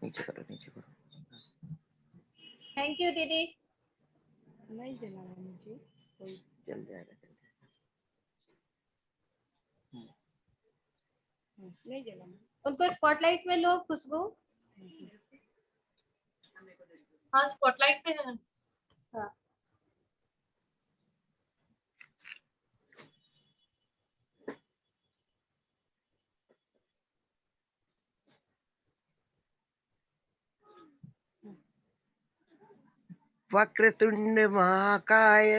नीचे करो, नीचे करो। थैंक यू दीदी। नहीं जलाना मुझे, कोई जल जाएगा, जल जाएगा। नहीं जलाना। उनको स्पॉटलाइट में लो खुशबू। हाँ स्पॉटलाइट पे है। हाँ वक्रतुंड महाकाय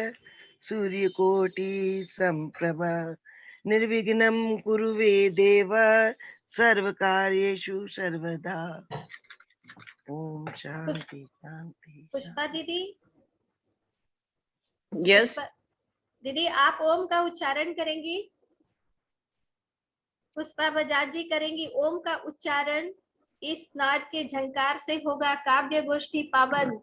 सूर्यकोटि संप्रभा निर्विघ्नं कुरु मे देव सर्वकार्येषु सर्वदा। ओम शांति शांति। पुष्पा दीदी। यस दीदी आप ओम का उच्चारण करेंगी। पुष्पा बजाज जी करेंगी ओम का उच्चारण। इस नाद के झंकार से होगा काव्य गोष्ठी पावन।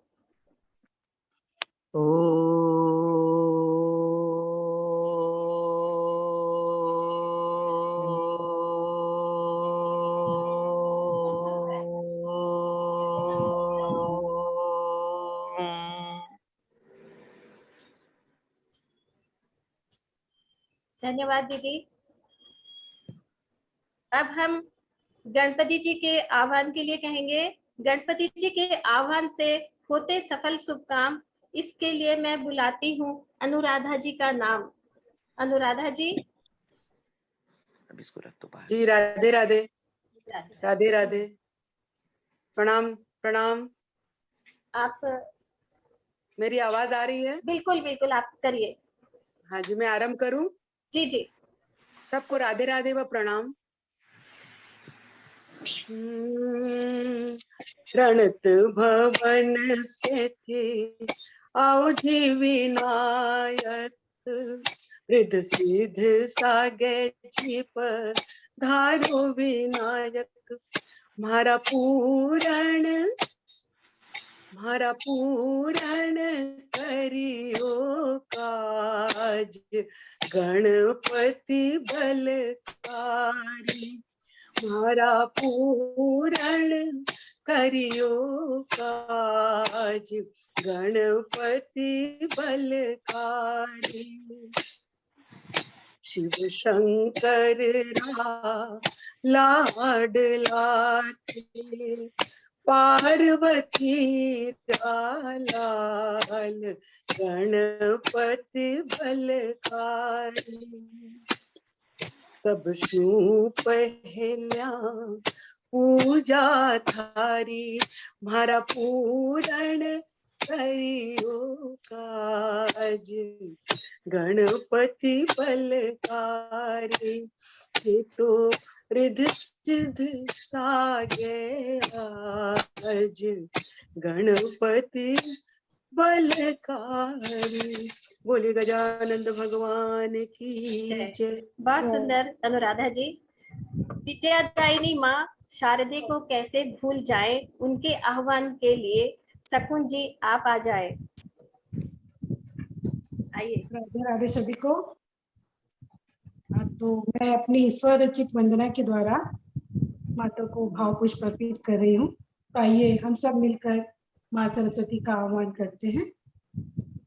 धन्यवाद दीदी। अब हम गणपति जी के आह्वान के लिए कहेंगे। गणपति जी के आह्वान से होते सफल शुभ काम। इसके लिए मैं बुलाती हूँ अनुराधा जी का नाम। अनुराधा जी। अब इसको रख दो बाहर। जी राधे राधे। राधे राधे। प्रणाम प्रणाम। आप मेरी आवाज आ रही है? बिल्कुल बिल्कुल आप करिए। हाँ जी, मैं आरंभ करूं? जी जी। सबको राधे राधे व प्रणाम। रणत भवन से थे आओ जी विनायक, रिद्ध सिद्ध सागे जी पर धारो विनायक। मारा पूरण करियो काज, गणपति बलकारी। मारा पूरण करियो काज, गणपति बलकारी। शिव शंकर लाड लाथे, पार्वती लाल, गणपति बलकारी। सब शू पहल्या पूजा थारी, मारा पूरण करियो काज, गणपति बलकारी। ये तो रिद्ध सिद्ध सागे आज, गणपति बलकारी। बोले गजानंद भगवान की जय। बहुत सुंदर अनुराधा जी। विद्यादायिनी माँ शारदे को कैसे भूल जाएं। उनके आह्वान के लिए शकुन जी आप आ जाए। आइए। राधे राधे सभी को। तो मैं अपनी ईश्वर रचित वंदना के द्वारा माता को भाव पुष्प अर्पित कर रही हूँ। तो आइए हम सब मिलकर माँ सरस्वती का आह्वान करते हैं।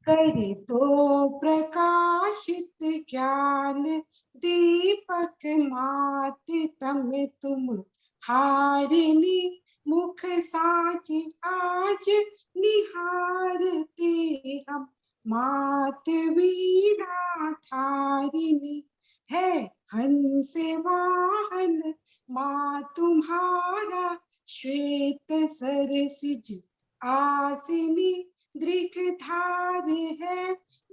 करे तो प्रकाशित ज्ञान दीपक मात, तम तुम हारिणी मुख साच आज निहारते हम। मात वीणा धारिणी है हंस वाहन, माँ तुम्हारा श्वेत सरसिज आसिनी। दृग धार है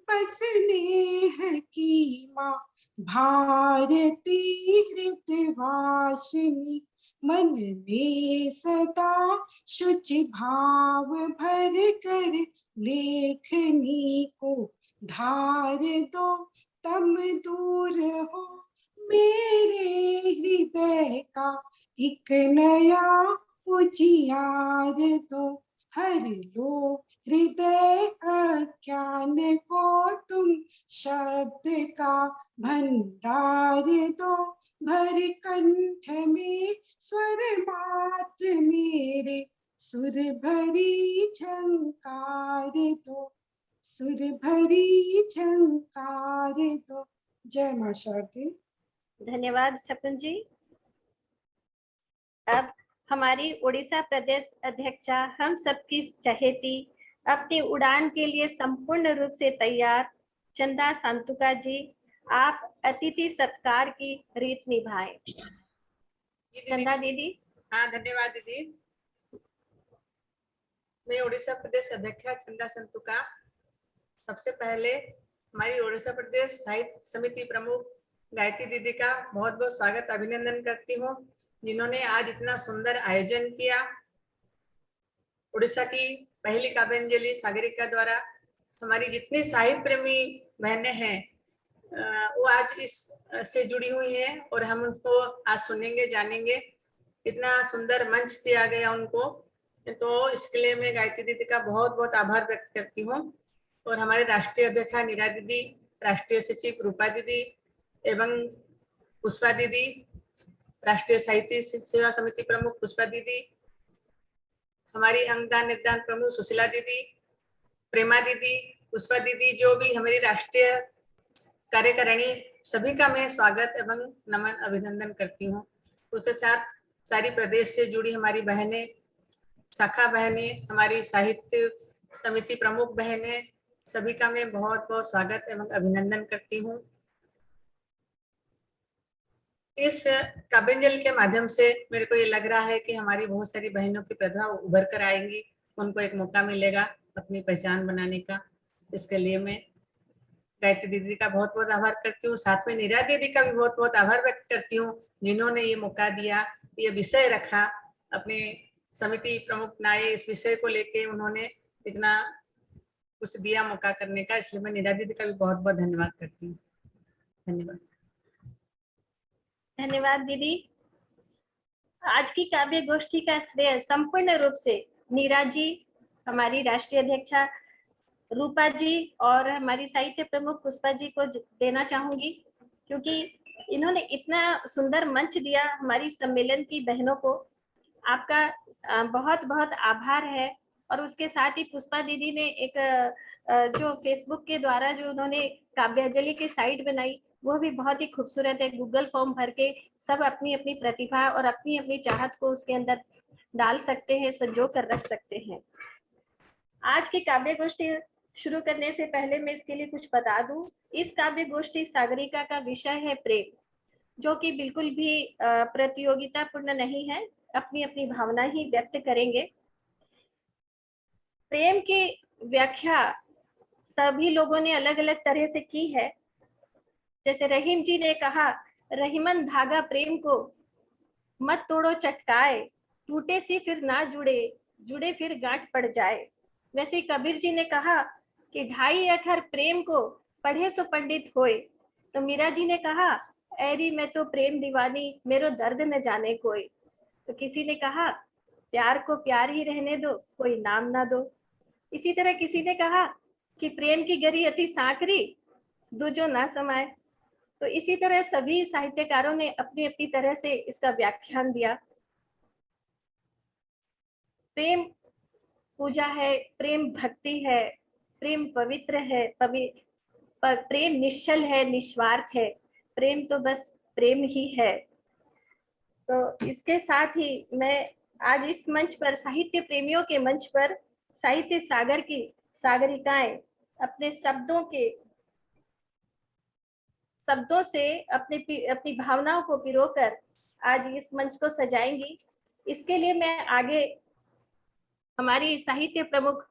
बस नेह की माँ, भारती हृदयवासिनी। मन में सदा शुचि भाव भर कर, लेखनी को धार दो तम दूर हो। मेरे हृदय का एक नया उजियार दो, हर लो हृदय अज्ञान को तुम शब्द का भंडार दो, भर कंठ में स्वर मात मेरे, सुर भरी झंकार दो, सुर भरी झंकार दो। जय मां शारदे। धन्यवाद शकुन जी। अब हमारी उड़ीसा प्रदेश अध्यक्षा, हम सबकी चहेती, अपनी उड़ान के लिए संपूर्ण रूप से तैयार चंदा सांतुका जी, आप अतिथि सत्कार की रीत निभाएं। चंदा दीदी। हाँ, धन्यवाद दीदी। मैं उड़ीसा प्रदेश अध्यक्षा चंदा संतुका सबसे पहले हमारी उड़ीसा प्रदेश साहित्य समिति प्रमुख गायत्री दीदी का बहुत बहुत स्वागत अभिनंदन करती हूँ, जिन्होंने आज इतना सुंदर आयोजन किया। उड़ीसा की पहली काव्यांजलि सागरिका द्वारा हमारी जितनी साहित्य प्रेमी बहनें हैं वो आज इस से जुड़ी हुई हैं और हम उनको आज सुनेंगे, जानेंगे। इतना सुंदर मंच दिया गया उनको, तो इसके लिए मैं गायत्री दीदी का बहुत बहुत आभार व्यक्त करती हूँ। और हमारे राष्ट्रीय अध्यक्षा नीरा दीदी, राष्ट्रीय सचिव रूपा दीदी एवं पुष्पा दीदी, राष्ट्रीय साहित्य सेवा समिति प्रमुख पुष्पा दीदी, हमारी अंगदान निर्दान प्रमुख सुशीला दीदी, प्रेमा दीदी, पुष्पा दीदी, जो भी हमारी राष्ट्रीय कार्यकारिणी, सभी का मैं स्वागत एवं नमन अभिनंदन करती हूँ। उसके साथ सारी प्रदेश से जुड़ी हमारी बहनें, शाखा बहनें, हमारी साहित्य समिति प्रमुख बहनें, सभी का मैं बहुत बहुत स्वागत एवं अभिनंदन करती हूँ। इस काव्यांजलि के माध्यम से मेरे को ये लग रहा है कि हमारी बहुत सारी बहनों की प्रतिभा उभर कर आएंगी, उनको एक मौका मिलेगा अपनी पहचान बनाने का। इसके लिए मैं गायत्री दीदी का बहुत बहुत आभार करती हूँ, साथ में नीरा दीदी का भी बहुत बहुत आभार व्यक्त करती हूँ, जिन्होंने ये मौका दिया, ये विषय रखा, अपने समिति प्रमुख नाये इस विषय को लेके उन्होंने इतना कुछ दिया मौका करने का, इसलिए मैं नीरा दीदी का भी बहुत बहुत धन्यवाद करती हूँ। धन्यवाद। धन्यवाद दीदी। आज की काव्य गोष्ठी का श्रेय संपूर्ण रूप से नीरा जी, हमारी राष्ट्रीय अध्यक्षा रूपा जी और हमारी साहित्य प्रमुख पुष्पा जी को देना चाहूंगी, क्योंकि इन्होंने इतना सुंदर मंच दिया हमारी सम्मेलन की बहनों को। आपका बहुत बहुत आभार है। और उसके साथ ही पुष्पा दीदी ने एक जो फेसबुक के द्वारा जो उन्होंने काव्यांजलि की साइट बनाई, वो भी बहुत ही खूबसूरत है। गूगल फॉर्म भर के सब अपनी अपनी प्रतिभा और अपनी अपनी चाहत को उसके अंदर डाल सकते हैं, संजो कर रख सकते हैं। आज की काव्य गोष्ठी शुरू करने से पहले मैं इसके लिए कुछ बता दूं। इस काव्य गोष्ठी सागरिका का विषय है प्रेम, जो कि बिल्कुल भी प्रतियोगिता पूर्ण नहीं है, अपनी अपनी भावना ही व्यक्त करेंगे। प्रेम की व्याख्या सभी लोगों ने अलग अलग तरह से की है। जैसे रहीम जी ने कहा, रहीमन धागा प्रेम को मत तोड़ो चटकाए, टूटे सी फिर ना जुड़े, जुड़े फिर गांठ पड़ जाए। वैसे कबीर जी ने कहा कि 2.5 अक्षर प्रेम को पढ़े सो पंडित होए। तो मीरा जी ने कहा, ऐरी मैं तो प्रेम दीवानी, मेरो दर्द न जाने कोई। तो किसी ने कहा, प्यार को प्यार ही रहने दो, कोई नाम ना दो। इसी तरह किसी ने कहा कि प्रेम की गरी अति सांकरी, दूजो ना समाए। तो इसी तरह सभी साहित्यकारों ने अपनी अपनी तरह से इसका व्याख्यान दिया। प्रेम पूजा है, प्रेम भक्ति है, प्रेम पवित्र है, प्रेम निश्चल है, निस्वार्थ है, प्रेम तो बस प्रेम ही है। तो इसके साथ ही मैं आज इस मंच पर, साहित्य प्रेमियों के मंच पर, साहित्य सागर की सागरिकाएं अपने शब्दों से अपनी भावनाओं को पिरोकर आज इस मंच को सजाएंगी। इसके लिए मैं आगे हमारी साहित्य प्रमुख,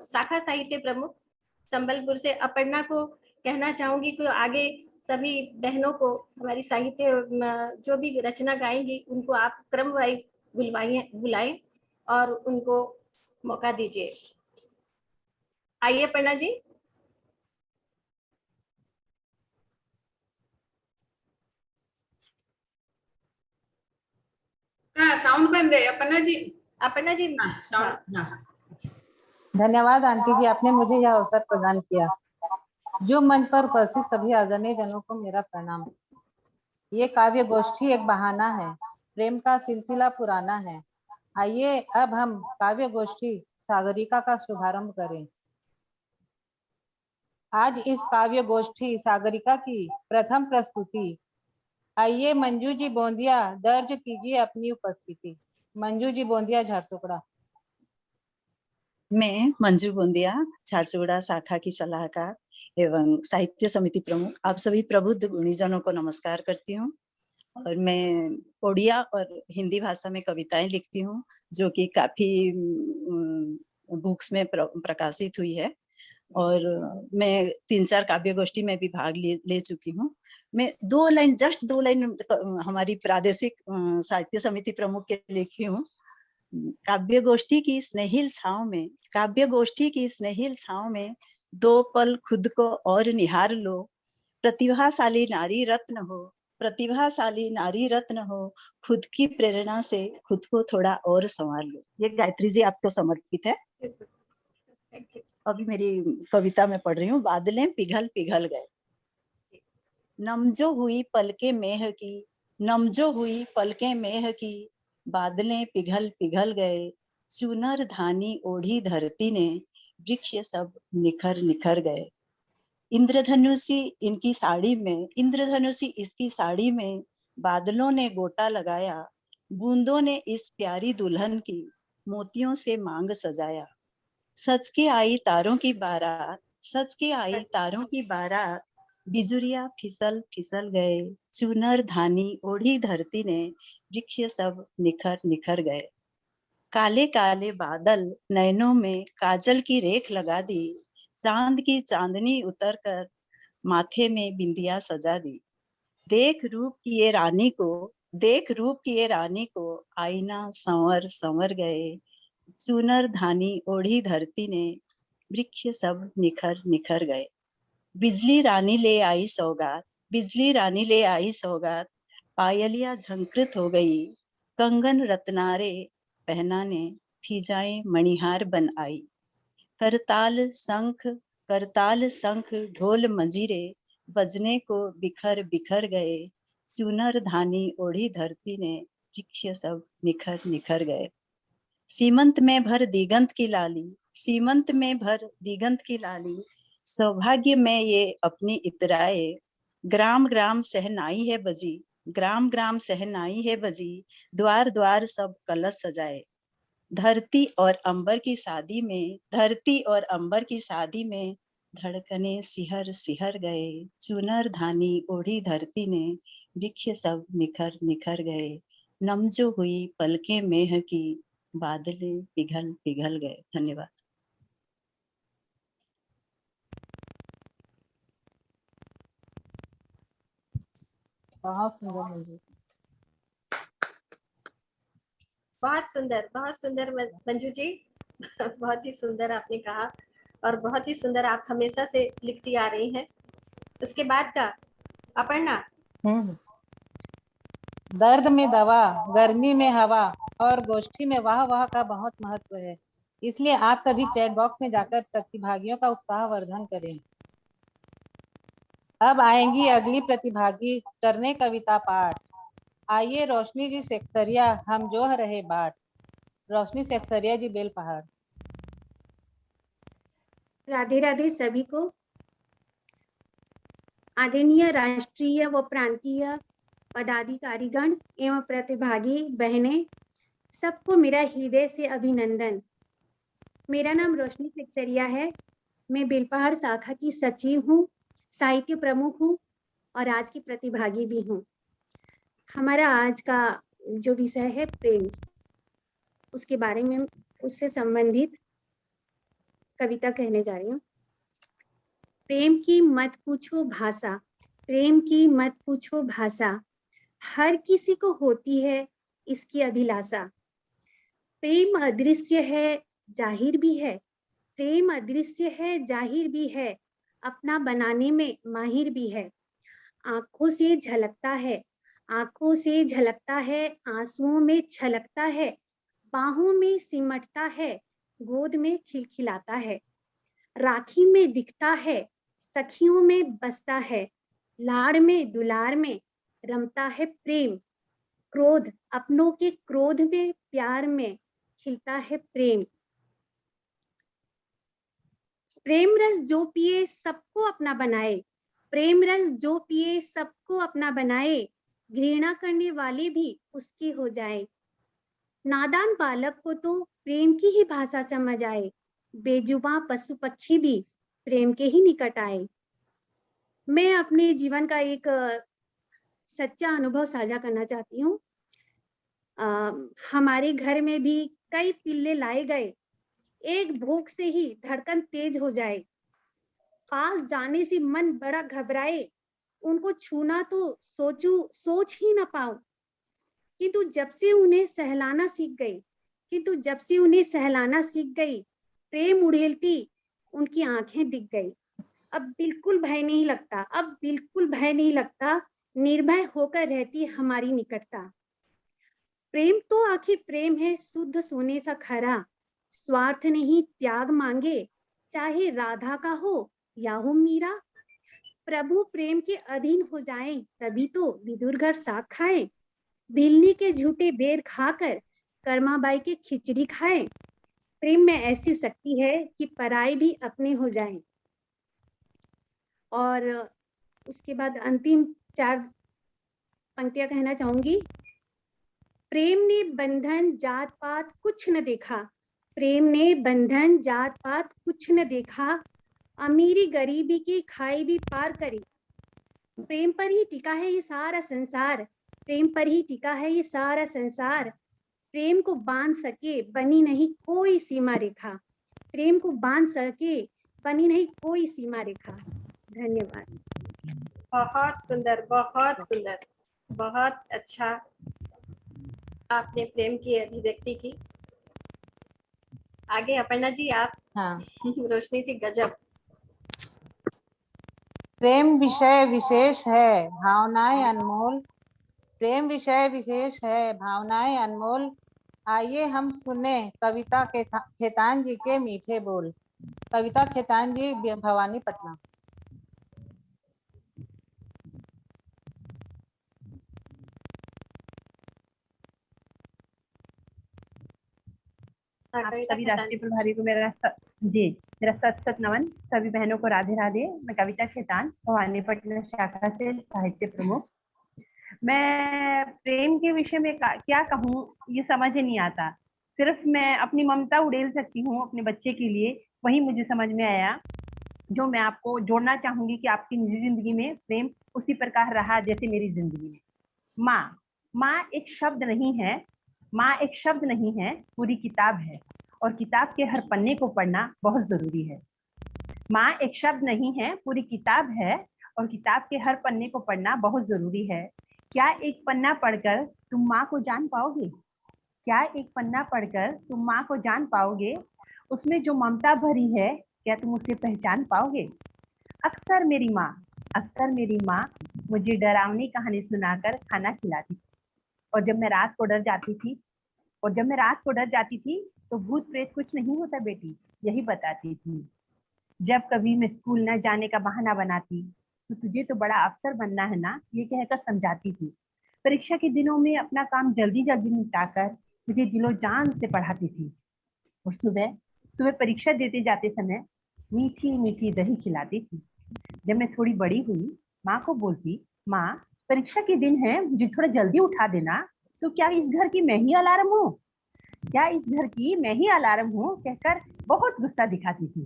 शाखा साहित्य प्रमुख संबलपुर से अपर्णा को कहना चाहूंगी कि आगे सभी बहनों को हमारी साहित्य जो भी रचना गाएंगी उनको आप क्रमवाइज बुलाएं और उनको मौका दीजिए। आइए अपर्णा जी। साउंड बंद है अपर्णा जी। अपर्णा जी। हाँ, साउंड, हाँ। धन्यवाद आंटी जी, आपने मुझे यह अवसर प्रदान किया। जो मंच पर उपस्थित सभी आदरणीय जनों को मेरा प्रणाम। ये काव्य गोष्ठी एक बहाना है, प्रेम का सिलसिला पुराना है। आइए अब हम काव्य गोष्ठी सागरिका का शुभारंभ करें। आज इस काव्य गोष्ठी सागरिका की प्रथम प्रस्तुति। आइए मंजू जी बोंदिया दर्ज कीजिए अपनी उपस्थिति। मंजू जी बोंदिया झारसुगड़ा। मैं मंजू बोंदिया झारसुगड़ा शाखा की सलाहकार एवं साहित्य समिति प्रमुख आप सभी प्रबुद्ध गुणीजनों को नमस्कार करती हूँ। और मैं ओडिया और हिंदी भाषा में कविताएं लिखती हूँ, जो कि काफी बुक्स में प्रकाशित हुई है। और मैं 3-4 काव्य गोष्ठी में भी भाग ले चुकी हूँ। मैं जस्ट दो लाइन हमारी प्रादेशिक साहित्य समिति प्रमुख के लिखी हूँ। काव्य गोष्ठी की स्नेहिल छांव में दो पल खुद को और निहार लो। प्रतिभाशाली नारी रत्न हो, खुद की प्रेरणा से खुद को थोड़ा और संवार लो। ये गायत्री जी आपको समर्पित है। अभी मेरी कविता में पढ़ रही हूँ। बादलें पिघल पिघल गए। नमजो हुई पलके मेह की बादलें पिघल पिघल गए। चुनर धानी ओढ़ी धरती ने वृक्ष सब निखर निखर गए। इंद्रधनुषी इसकी साड़ी में बादलों ने गोटा लगाया। बूंदों ने इस प्यारी दुल्हन की मोतियों से मांग सजाया। सच के आई तारों की बारात बिजुरिया फिसल फिसल गए। चुनर धानी ओढ़ी धरती ने वृक्ष सब निखर निखर गए। काले काले बादल नैनों में काजल की रेख लगा दी। चांद की चांदनी उतरकर माथे में बिंदिया सजा दी। देख रूप की ये रानी को आईना संवर संवर गए। चुनर धानी ओढ़ी धरती ने वृक्ष सब निखर निखर गए। बिजली रानी ले आई सौगात पायलिया झंकृत हो गई। कंगन रत्नारे पहनाने फिजाएं मणिहार बन आई। करताल शंख ढोल मंजीरे बजने को बिखर बिखर गए। चुनर धानी ओढ़ी धरती ने वृक्ष सब निखर निखर गए। सीमंत में भर दिगंत की लाली सौभाग्य में ये अपनी इतराए। ग्राम ग्राम सहनाई है बजी द्वार द्वार सब कलश सजाए। धरती और अंबर की शादी में धड़कने सिहर सिहर गए। चुनर धानी ओढ़ी धरती ने वृक्ष सब निखर निखर गए। नमजो हुई पलके मेह की बादलें पिघल पिघल गए। धन्यवाद। बहुत सुंदर मंजू। बहुत सुंदर मंजू जी। बहुत ही सुंदर आपने कहा और बहुत ही सुंदर आप हमेशा से लिखती आ रही हैं। उसके बाद का अपर्णा। दर्द में दवा, गर्मी में हवा और गोष्ठी में वाह वाह का बहुत महत्व है। इसलिए आप सभी चैट बॉक्स में जाकर प्रतिभागियों का उत्साह वर्धन करें। अब आएंगी अगली प्रतिभागी करने कविता पाठ। आइए रोशनी जी सेक्सरिया हम जो रहे बाट। रोशनी सेक्सरिया जी बेल पहाड़। राधे राधे सभी को। आदरणीय राष्ट्रीय व प्रांतीय पदाधिकारीगण एवं प्रतिभागी बहनें, सबको मेरा हृदय से अभिनंदन। मेरा नाम रोशनी सेक्सरिया है। मैं बेलपहाड़ शाखा की सचिव हूँ, साहित्य प्रमुख हूँ और आज की प्रतिभागी भी हूँ। हमारा आज का जो विषय है प्रेम, उसके बारे में उससे संबंधित कविता कहने जा रही हूँ। प्रेम की मत पूछो भाषा, हर किसी को होती है इसकी अभिलाषा। प्रेम अदृश्य है जाहिर भी है, अपना बनाने में माहिर भी है। आंखों से झलकता है, आंसुओं में छलकता है, बाहों में सिमटता है, गोद में खिलखिलाता है, राखी में दिखता है, सखियों में बसता है, लाड़ में दुलार में रमता है प्रेम, क्रोध अपनों के क्रोध में प्यार में खिलता है प्रेम। प्रेम रस जो पिए सबको अपना बनाए, प्रेम रस जो पिए सबको अपना बनाए, घृणा करने वाले भी उसके हो जाए। नादान बालक को तो प्रेम की ही भाषा समझ आए, बेजुबां पशु पक्षी भी प्रेम के ही निकट आए। मैं अपने जीवन का एक सच्चा अनुभव साझा करना चाहती हूँ। हमारे घर में भी कई पिल्ले लाए गए, एक भूख से ही धड़कन तेज हो जाए, पास जाने से मन बड़ा घबराए, उनको छूना तो सोच ही ना पाऊं, किंतु जब से उन्हें सहलाना सीख गई, प्रेम उड़ेलती उनकी आंखें दिख गई। अब बिल्कुल भय नहीं लगता, निर्भय होकर रहती हमारी निकटता। प्रेम तो आखिर प्रेम है, शुद्ध सोने सा खरा, स्वार्थ नहीं त्याग मांगे, चाहे राधा का हो या हो मीरा। प्रभु प्रेम के अधीन हो जाएं, तभी तो विदुर घर साग खाएं, भिलनी के झूठे बेर खाकर कर्माबाई के खिचड़ी खाएं। प्रेम में ऐसी शक्ति है कि पराई भी अपने हो जाएं। और उसके बाद अंतिम 4 पंक्तियां कहना चाहूंगी। प्रेम ने बंधन जात पात कुछ न देखा, प्रेम ने बंधन जात पात कुछ न देखा, अमीरी गरीबी की खाई भी पार करी। प्रेम पर ही टिका है ये सारा संसार, प्रेम पर ही टिका है ये सारा संसार। प्रेम को बांध सके बनी नहीं कोई सीमा रेखा, प्रेम को बांध सके बनी नहीं कोई सीमा रेखा। धन्यवाद। बहुत सुंदर, बहुत अच्छा आपने प्रेम की अभिव्यक्ति की। आगे अपर्णा जी आप। हाँ। रोशनी सी गजब। प्रेम विषय विशेष है, भावनाएं अनमोल, प्रेम विषय विशेष है, भावनाएं अनमोल। आइए हम सुने कविता खेतान जी के मीठे बोल। कविता खेतान जी, भवानी पटना। आप सभी राष्ट्रीय प्रभारी को मेरा सत नमन। सभी बहनों को राधे राधे। मैं कविता खेतान, भवानी पटना शाखा से साहित्य प्रमुख। मैं प्रेम के विषय में क्या कहूँ ये समझ ही नहीं आता। सिर्फ मैं अपनी ममता उड़ेल सकती हूँ अपने बच्चे के लिए, वही मुझे समझ में आया, जो मैं आपको जोड़ना चाहूंगी कि आपकी निजी जिंदगी में प्रेम उसी प्रकार रहा जैसे मेरी जिंदगी में। माँ एक शब्द नहीं है, माँ एक शब्द नहीं है, पूरी किताब है, और किताब के हर पन्ने को पढ़ना बहुत जरूरी है। माँ एक शब्द नहीं है, पूरी किताब है, और किताब के हर पन्ने को पढ़ना बहुत जरूरी है। क्या एक पन्ना पढ़कर तुम माँ को जान पाओगे? क्या एक पन्ना पढ़कर तुम माँ को जान पाओगे? उसमें जो ममता भरी है, क्या तुम उसे पहचान पाओगे? अक्सर मेरी माँ मुझे डरावनी कहानी सुनाकर खाना खिलाती थी, और जब मैं रात को डर जाती थी तो भूत प्रेत कुछ नहीं होता बेटी, यही बताती थी। जब कभी मैं स्कूल न जाने का बहाना बनाती तो तुझे तो बड़ा अफसर बनना है ना, ये कहकर समझाती थी। परीक्षा के दिनों में अपना काम जल्दी निपटाकर मुझे दिलो जान से पढ़ाती थी, और सुबह परीक्षा देते जाते समय मीठी मीठी दही खिलाती थी। जब मैं थोड़ी बड़ी हुई, माँ को बोलती, माँ परीक्षा के दिन है, मुझे थोड़ा जल्दी उठा देना। तो क्या इस घर की मैं ही अलार्म हूँ? कहकर बहुत गुस्सा दिखाती थी,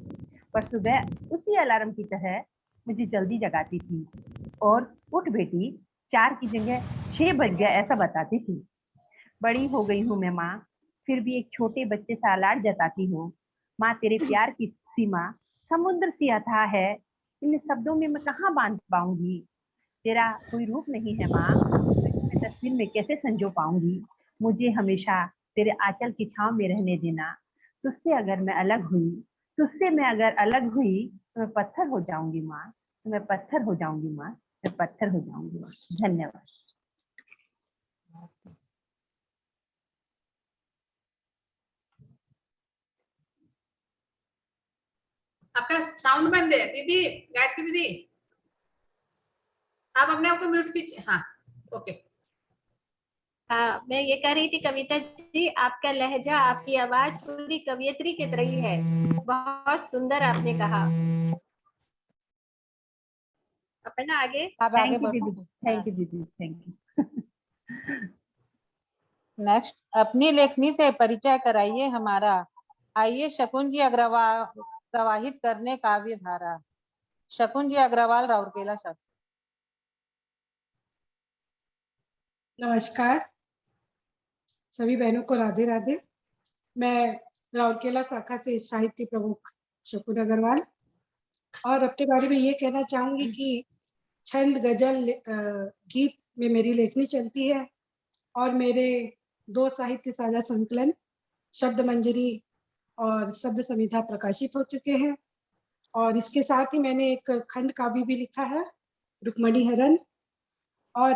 पर सुबह उसी अलार्म की तरह मुझे जल्दी जगाती थी, और उठ बेटी 4 की जगह 6 बज गया ऐसा बताती थी। बड़ी हो गई हूँ मैं माँ, फिर भी एक छोटे बच्चे सा लाड जताती हूँ। माँ तेरे प्यार की सीमा समुद्र सी अथाह है, इन शब्दों में मैं कहाँ बांध पाऊंगी। तेरा कोई रूप नहीं है माँ, मैं तस्वीर में कैसे संजो पाऊंगी। मुझे हमेशा तेरे आंचल की छांव में रहने देना। तुझसे अगर मैं अलग हुई तो मैं पत्थर हो जाऊंगी माँ, धन्यवाद। आपका साउंड बंद है दीदी, गायत्री दीदी, आप अपने आप को म्यूट कीजिए। हाँ, ओके। हाँ, मैं ये कह रही थी कविता जी, आपका लहजा, आपकी आवाज पूरी कवियत्री की तरह ही है। बहुत सुंदर आपने कहा। अपना आगे। आप आगे थैंक यू बढ़ो। दीदी, थैंक यू दीदी, थैंक यू। नेक्स्ट, अपनी लेखनी से परिचय कराइए हमारा, आइए शकुन जी अग्रवाल प्रवाहित करने काव्य धारा। शकुन जी अग्रवाल, राउरकेला शब्द। नमस्कार सभी बहनों को, राधे राधे। मैं राउरकेला शाखा से साहित्य प्रमुख शकुन अग्रवाल, और अपने बारे में ये कहना चाहूंगी कि छंद, गजल, गीत में मेरी लेखनी चलती है, और मेरे 2 साहित्य साझा संकलन शब्द मंजरी और शब्द समिधा प्रकाशित हो चुके हैं। और इसके साथ ही मैंने एक खंड काव्य भी लिखा है, रुक्मणी हरण, और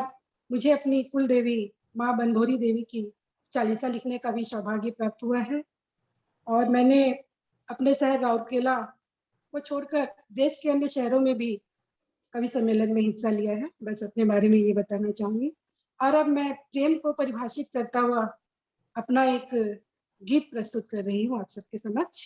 मुझे अपनी कुल देवी माँ बनभोरी देवी की चालीसा लिखने का भी सौभाग्य प्राप्त हुआ है। और मैंने अपने शहर राउरकेला को छोड़कर देश के अन्य शहरों में भी कवि सम्मेलन में हिस्सा लिया है। बस अपने बारे में ये बताना चाहूंगी। और अब मैं प्रेम को परिभाषित करता हुआ अपना एक गीत प्रस्तुत कर रही हूँ आप सबके समक्ष।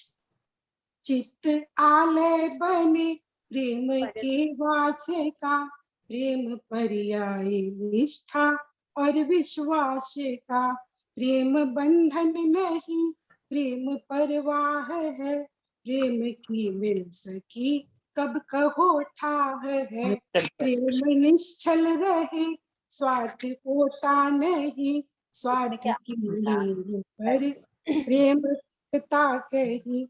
चित्त आलय बने प्रेम के वास का, प्रेम पर्याय निष्ठा और विश्वास का, प्रेम बंधन नहीं प्रेम परवाह है, प्रेम की मिल सकी कब कहो ठाह है, प्रेम निश्चल रहे स्वार्थ कोटा नहीं, स्वार्थ की लील पर प्रेम पिता कही।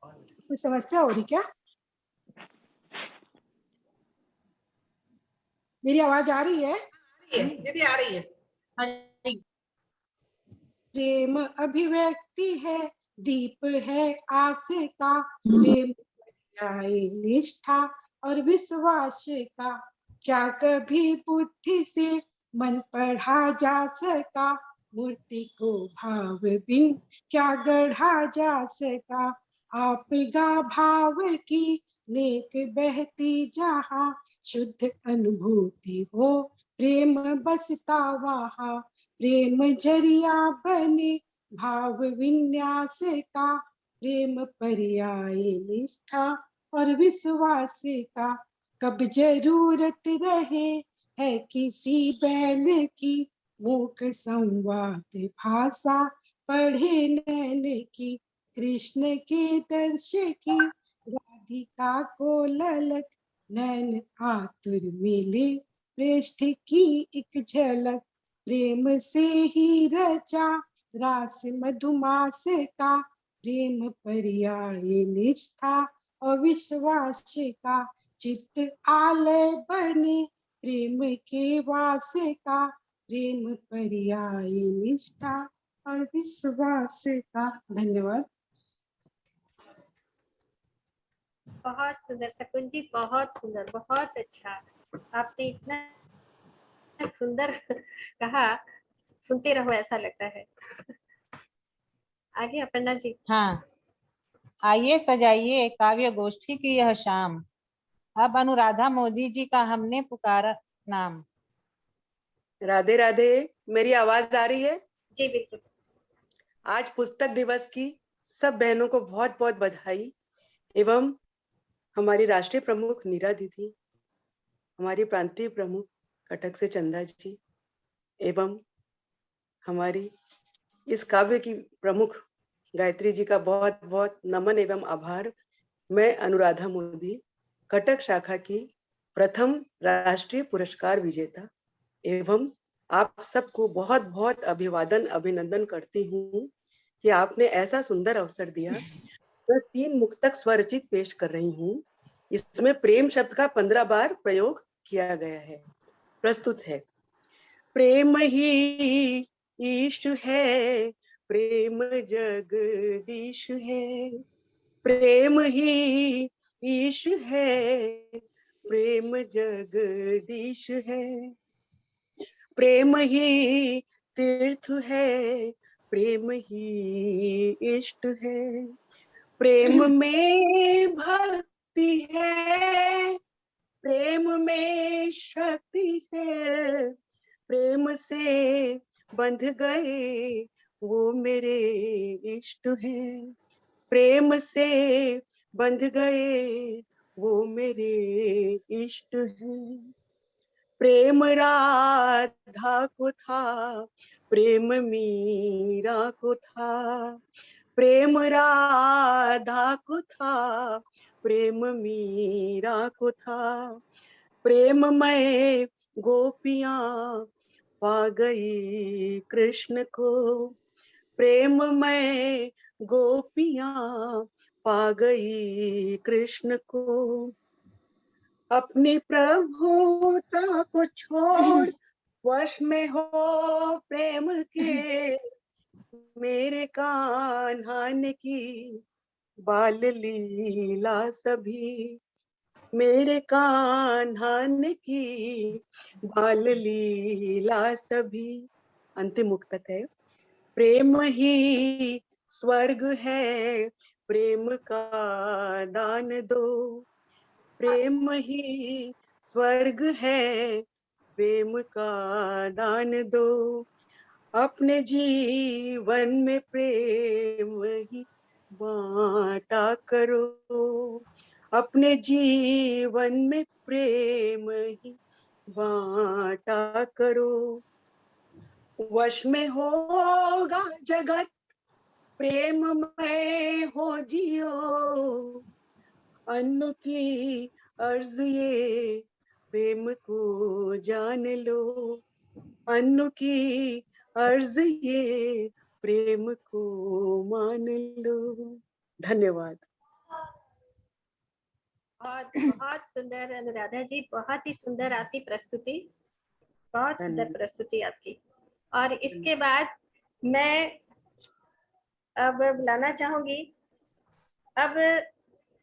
कुछ समस्या हो रही क्या? मेरी आवाज आ रही है? दीदी आ रही है। प्रेम अभिव्यक्ति है, दीप है आस का, प्रेम निष्ठा और विश्वास का, क्या कभी बुद्धि से मन पढ़ा जा सका, मूर्ति को भाव बिन क्या गढ़ा जा सका, आपगा भाव की नेक बहती जहाँ, शुद्ध अनुभूति हो प्रेम बसता वहाँ, प्रेम जरिया बने भाव विन्यास का, प्रेम पर्याय निष्ठा और विश्वास का, कब जरूरत रहे है किसी बैल की, मूक संवाद भाषा पढ़े नैन की, कृष्ण के दर्श की राधिका को ललक, नैन आतुर मिले पृष्ठ की एक झलक, प्रेम से ही रचा रास मधुमास का, प्रेम पर्याय निष्ठा और विश्वास का, चित्त आलय बने प्रेम के वास का, प्रेम पर्याय निष्ठा और विश्वास का। धन्यवाद। बहुत सुंदर शकुन जी, बहुत सुंदर, बहुत अच्छा। आपने इतना सुंदर कहा, सुनते रहो ऐसा लगता है। आगे अपर्णा जी। हाँ, आइए सजाइए काव्य गोष्ठी की यह शाम, अब अनुराधा मोदी जी का हमने पुकारा नाम। राधे राधे। मेरी आवाज आ रही है? जी बिल्कुल। आज पुस्तक दिवस की सब बहनों को बहुत बहुत बधाई, एवं हमारी राष्ट्रीय प्रमुख नीरा दीदी, हमारी प्रांतीय प्रमुख कटक से चंदा जी, एवं हमारी इस काव्य की प्रमुख गायत्री जी का बहुत बहुत नमन एवं आभार। मैं अनुराधा मोदी, कटक शाखा की प्रथम राष्ट्रीय पुरस्कार विजेता, एवं आप सबको बहुत बहुत अभिवादन अभिनंदन करती हूँ कि आपने ऐसा सुंदर अवसर दिया। मैं 3 मुक्तक स्वरचित पेश कर रही हूँ। इसमें प्रेम शब्द का 15 बार प्रयोग किया गया है। प्रस्तुत है। प्रेम ही ईश है, प्रेम जगदीश है, प्रेम ही ईश है, प्रेम जगदीश है, प्रेम ही तीर्थ है, प्रेम ही इष्ट है, प्रेम में भक्ति है, प्रेम में शक्ति है, प्रेम से बंध गए वो मेरे इष्ट हैं, प्रेम से बंध गए वो मेरे इष्ट हैं। प्रेम राधा को था, प्रेम मीरा को था, प्रेम राधा को था, प्रेम मीरा को था, प्रेम में गोपियां पा गई कृष्ण को, प्रेम में गोपियां पा गई कृष्ण को। अपनी प्रभुता को छोड़ वश में हो प्रेम के, मेरे कान्हा ने की बाल लीला सभी, मेरे कान्हा ने की बाल लीला सभी। अंतिम मुक्तक है। प्रेम ही स्वर्ग है, प्रेम का दान दो, प्रेम ही स्वर्ग है, प्रेम का दान दो, अपने जीवन में प्रेम ही बांटा करो, अपने जीवन में प्रेम ही बांटा करो। वश में होगा जगत, प्रेम में हो जियो, अन्न की अर्ज ये प्रेम को जान लो, अन्न की अर्ज ये प्रेम को मान लो। धन्यवाद। बहुत बहुत सुंदर अनुराधा जी, बहुत ही सुंदर आपकी प्रस्तुति, बहुत सुंदर धन्यवाद। प्रस्तुति आपकी। और इसके बाद मैं अब बुलाना चाहूंगी, अब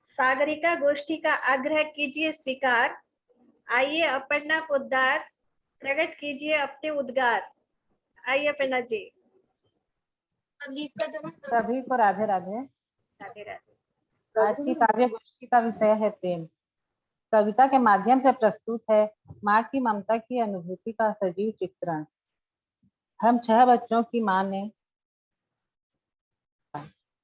सागरिका गोष्ठी का आग्रह कीजिए स्वीकार, आइए अपर्णा पोद्दार प्रकट कीजिए अपने उद्गार। आइए अपर्णा जी। सभी को राधे राधे। राधे राधे। आज की काव्य गोष्ठी का विषय है प्रेम। कविता के माध्यम से प्रस्तुत है माँ की ममता की अनुभूति का सजीव चित्रण। हम 6 बच्चों की माँ ने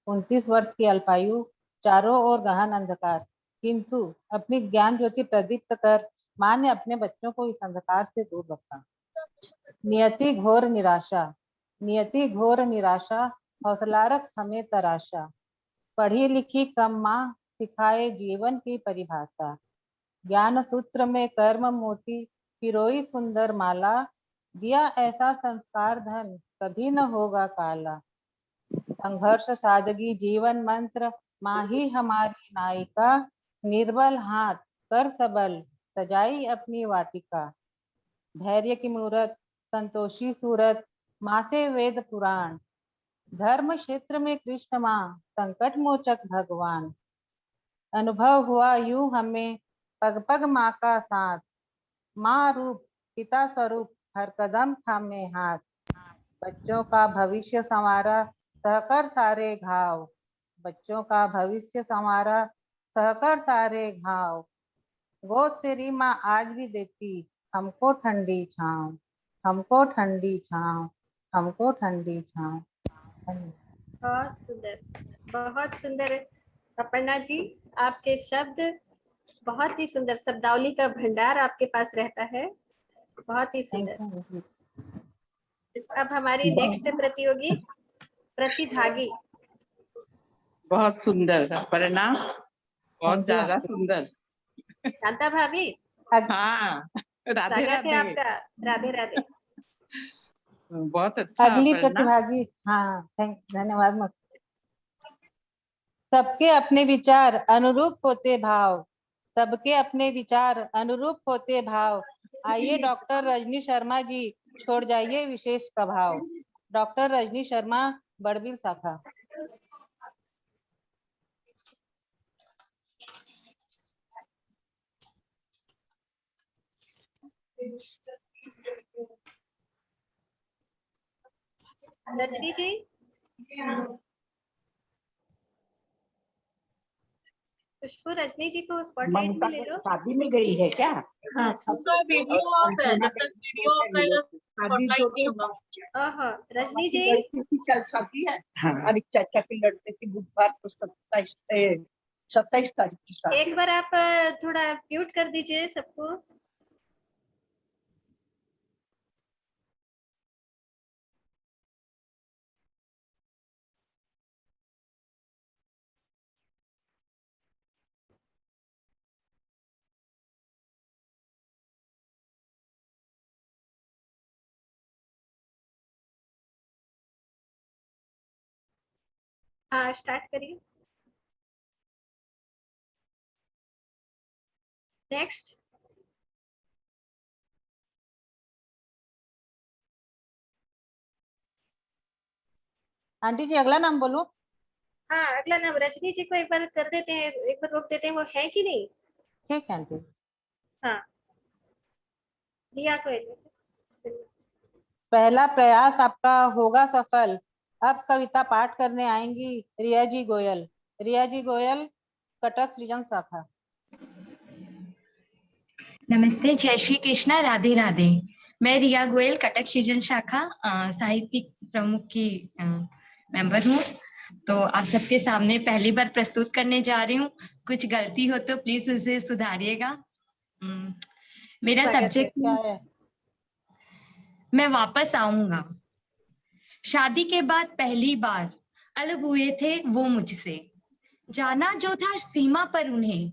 29 वर्ष की अल्पायु, चारों ओर गहन अंधकार, किंतु अपनी ज्ञान ज्योति प्रदीप्त कर माँ ने अपने बच्चों को इस अंधकार से दूर रखा। नियति घोर निराशा, नियति घोर निराशा, हौसला रख हमें तराशा, पढ़ी लिखी कम माँ सिखाए जीवन की परिभाषा, ज्ञान सूत्र में कर्म मोती पिरोई सुंदर माला, दिया ऐसा संस्कार धन कभी न होगा काला, संघर्ष सादगी जीवन मंत्र माँ ही हमारी नायिका, निर्बल हाथ कर सबल सजाई अपनी वाटिका, धैर्य की मूरत संतोषी सूरत माँ से वेद पुराण, धर्म क्षेत्र में कृष्ण माँ संकट मोचक भगवान, अनुभव हुआ यूं हमें पग पग माँ का साथ, माँ रूप पिता स्वरूप हर कदम थामे हाथ, बच्चों का भविष्य संवारा सहकर सारे घाव, बच्चों का भविष्य संवारा सहकर सारे घाव, गोद तेरी माँ आज भी देती हमको ठंडी छाँव, हमको ठंडी छाँव, हमको ठंडी छाँव। बहुत सुंदर, बहुत सुंदर अपर्णा जी, आपके शब्द बहुत ही सुंदर, शब्दावली का भंडार आपके पास रहता है, बहुत ही सुंदर। अब हमारी नेक्स्ट प्रतियोगी प्रतिभागी। बहुत सुंदर अपर्णा, बहुत ज्यादा सुंदर। शांता भाभी। हाँ, राधे स्वागत है राधे। आपका। राधे राधे। बहुत अच्छा। अगली प्रतिभागी। हाँ, धन्यवाद। सबके अपने विचार अनुरूप होते भाव, सबके अपने विचार अनुरूप होते भाव, आइए डॉक्टर रजनी शर्मा जी छोड़ जाइए विशेष प्रभाव। डॉक्टर रजनी शर्मा, बड़बिल शाखा। रजनी जी। खुशबू रजनी जी को स्पॉटलाइट ममता में ले लो। शादी में गई है क्या? हाँ, उसका वीडियो ऑफ है, जब तक वीडियो ऑफ रहेगा स्पॉटलाइट नहीं होगा। ओहो, रजनी जी लड़की की कल शादी है। हाँ। और एक चाचा के लड़के की बुधवार को 27 तारीख की शादी। एक बार आप थोड़ा म्यूट कर दीजिए सबको। हाँ, स्टार्ट करिए। नेक्स्ट। आंटी जी अगला नाम बोलो। हाँ, अगला नाम रजनी जी को एक बार कर देते हैं, एक बार रोक देते हैं, वो है कि नहीं। ठीक है आंटी। हाँ, रिया को पहला प्रयास आपका होगा सफल। अब कविता पाठ करने आएंगी रिया जी गोयल। रिया जी गोयल, कटक सृजन शाखा। नमस्ते, जय श्री कृष्णा, राधे राधे। मैं रिया गोयल, कटक सृजन शाखा साहित्यिक प्रमुख की मेंबर हूँ। तो आप सबके सामने पहली बार प्रस्तुत करने जा रही हूँ। कुछ गलती हो तो प्लीज उसे सुधारिएगा। मेरा सब्जेक्ट क्या है? मैं वापस आऊंगा। शादी के बाद पहली बार अलग हुए थे वो मुझसे। जाना जो था सीमा पर उन्हें,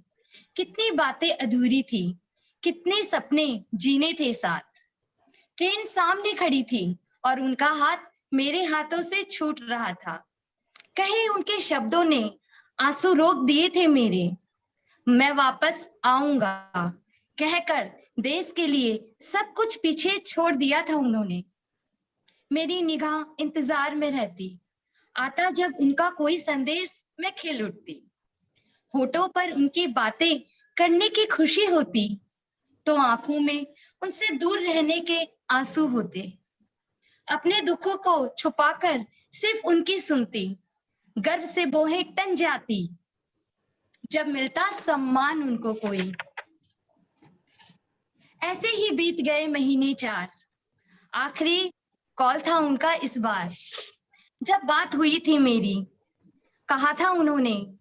कितनी बातें अधूरी थी, कितने सपने जीने थे साथ। ट्रेन सामने खड़ी थी और उनका हाथ मेरे हाथों से छूट रहा था। कहीं उनके शब्दों ने आंसू रोक दिए थे मेरे। मैं वापस आऊंगा कहकर देश के लिए सब कुछ पीछे छोड़ दिया था उन्होंने। मेरी निगाह इंतजार में रहती, आता जब उनका कोई संदेश मैं खिल उठती। होठों पर उनकी बातें करने की खुशी होती, तो आंखों में उनसे दूर रहने के आंसू होते। अपने दुखों को छुपाकर सिर्फ उनकी सुनती, गर्व से बोहें टन जाती जब मिलता सम्मान उनको कोई। ऐसे ही बीत गए महीने 4। आखिरी कॉल था उनका इस बार। जब बात हुई थी मेरी, कहा था उन्होंने,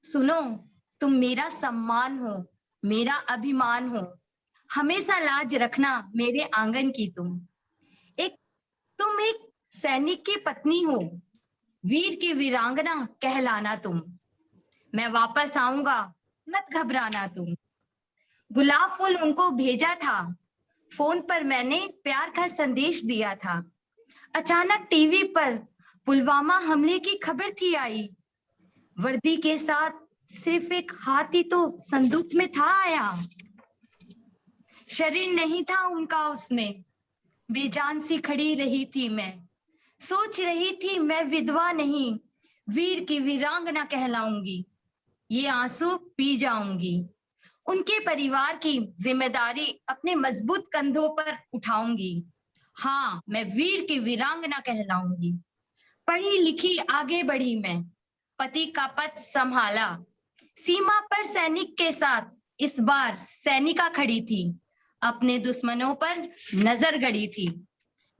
सुनो तुम मेरा सम्मान हो, मेरा अभिमान हो, हमेशा लाज रखना मेरे आंगन की तुम एक सैनिक की पत्नी हो, वीर की वीरांगना कहलाना तुम। मैं वापस आऊंगा, मत घबराना तुम। गुलाब फूल उनको भेजा था, फोन पर मैंने प्यार का संदेश दिया था। अचानक टीवी पर पुलवामा हमले की खबर थी आई। वर्दी के साथ सिर्फ एक हाथ ही तो संदूक में था आया। शरीर नहीं था उनका उसमें, बेजान सी खड़ी रही थी मैं। सोच रही थी मैं विधवा नहीं, वीर की वीरांगना कहलाऊंगी। ये आंसू पी जाऊंगी, उनके परिवार की जिम्मेदारी अपने मजबूत कंधों पर उठाऊंगी। हाँ, मैं वीर की वीरांगना कहलाऊंगी। पढ़ी लिखी आगे बढ़ी मैं, पति का पद संभाला। सीमा पर सैनिक के साथ इस बार सैनिका खड़ी थी, अपने दुश्मनों पर नजर गड़ी थी।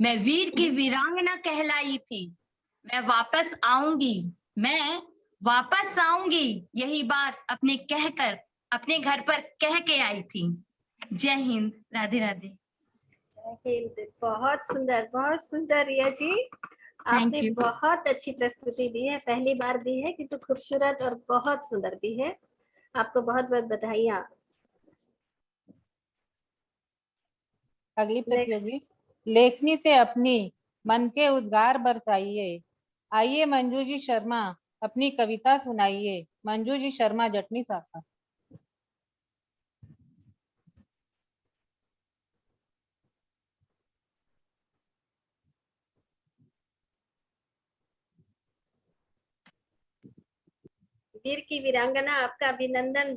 मैं वीर की वीरांगना कहलाई थी। मैं वापस आऊंगी, मैं वापस आऊंगी, यही बात अपने कहकर अपने घर पर कह के आई थी। जय हिंद, राधे राधे। जय हिंद। बहुत सुंदर रिया जी, आपने बहुत अच्छी प्रस्तुति दी है, पहली बार दी है किंतु खूबसूरत और बहुत सुंदर दी है। आपको बहुत बहुत बधाइयाँ। अगली प्रतियोगी, लेखनी से अपनी मन के उद्गार बरसाइए। आइए मंजू जी शर्मा, अपनी कविता सुनाइए। मंजू जी शर्मा, जटनी शाखा। वीर की वीरांगना, आपका अभिनंदन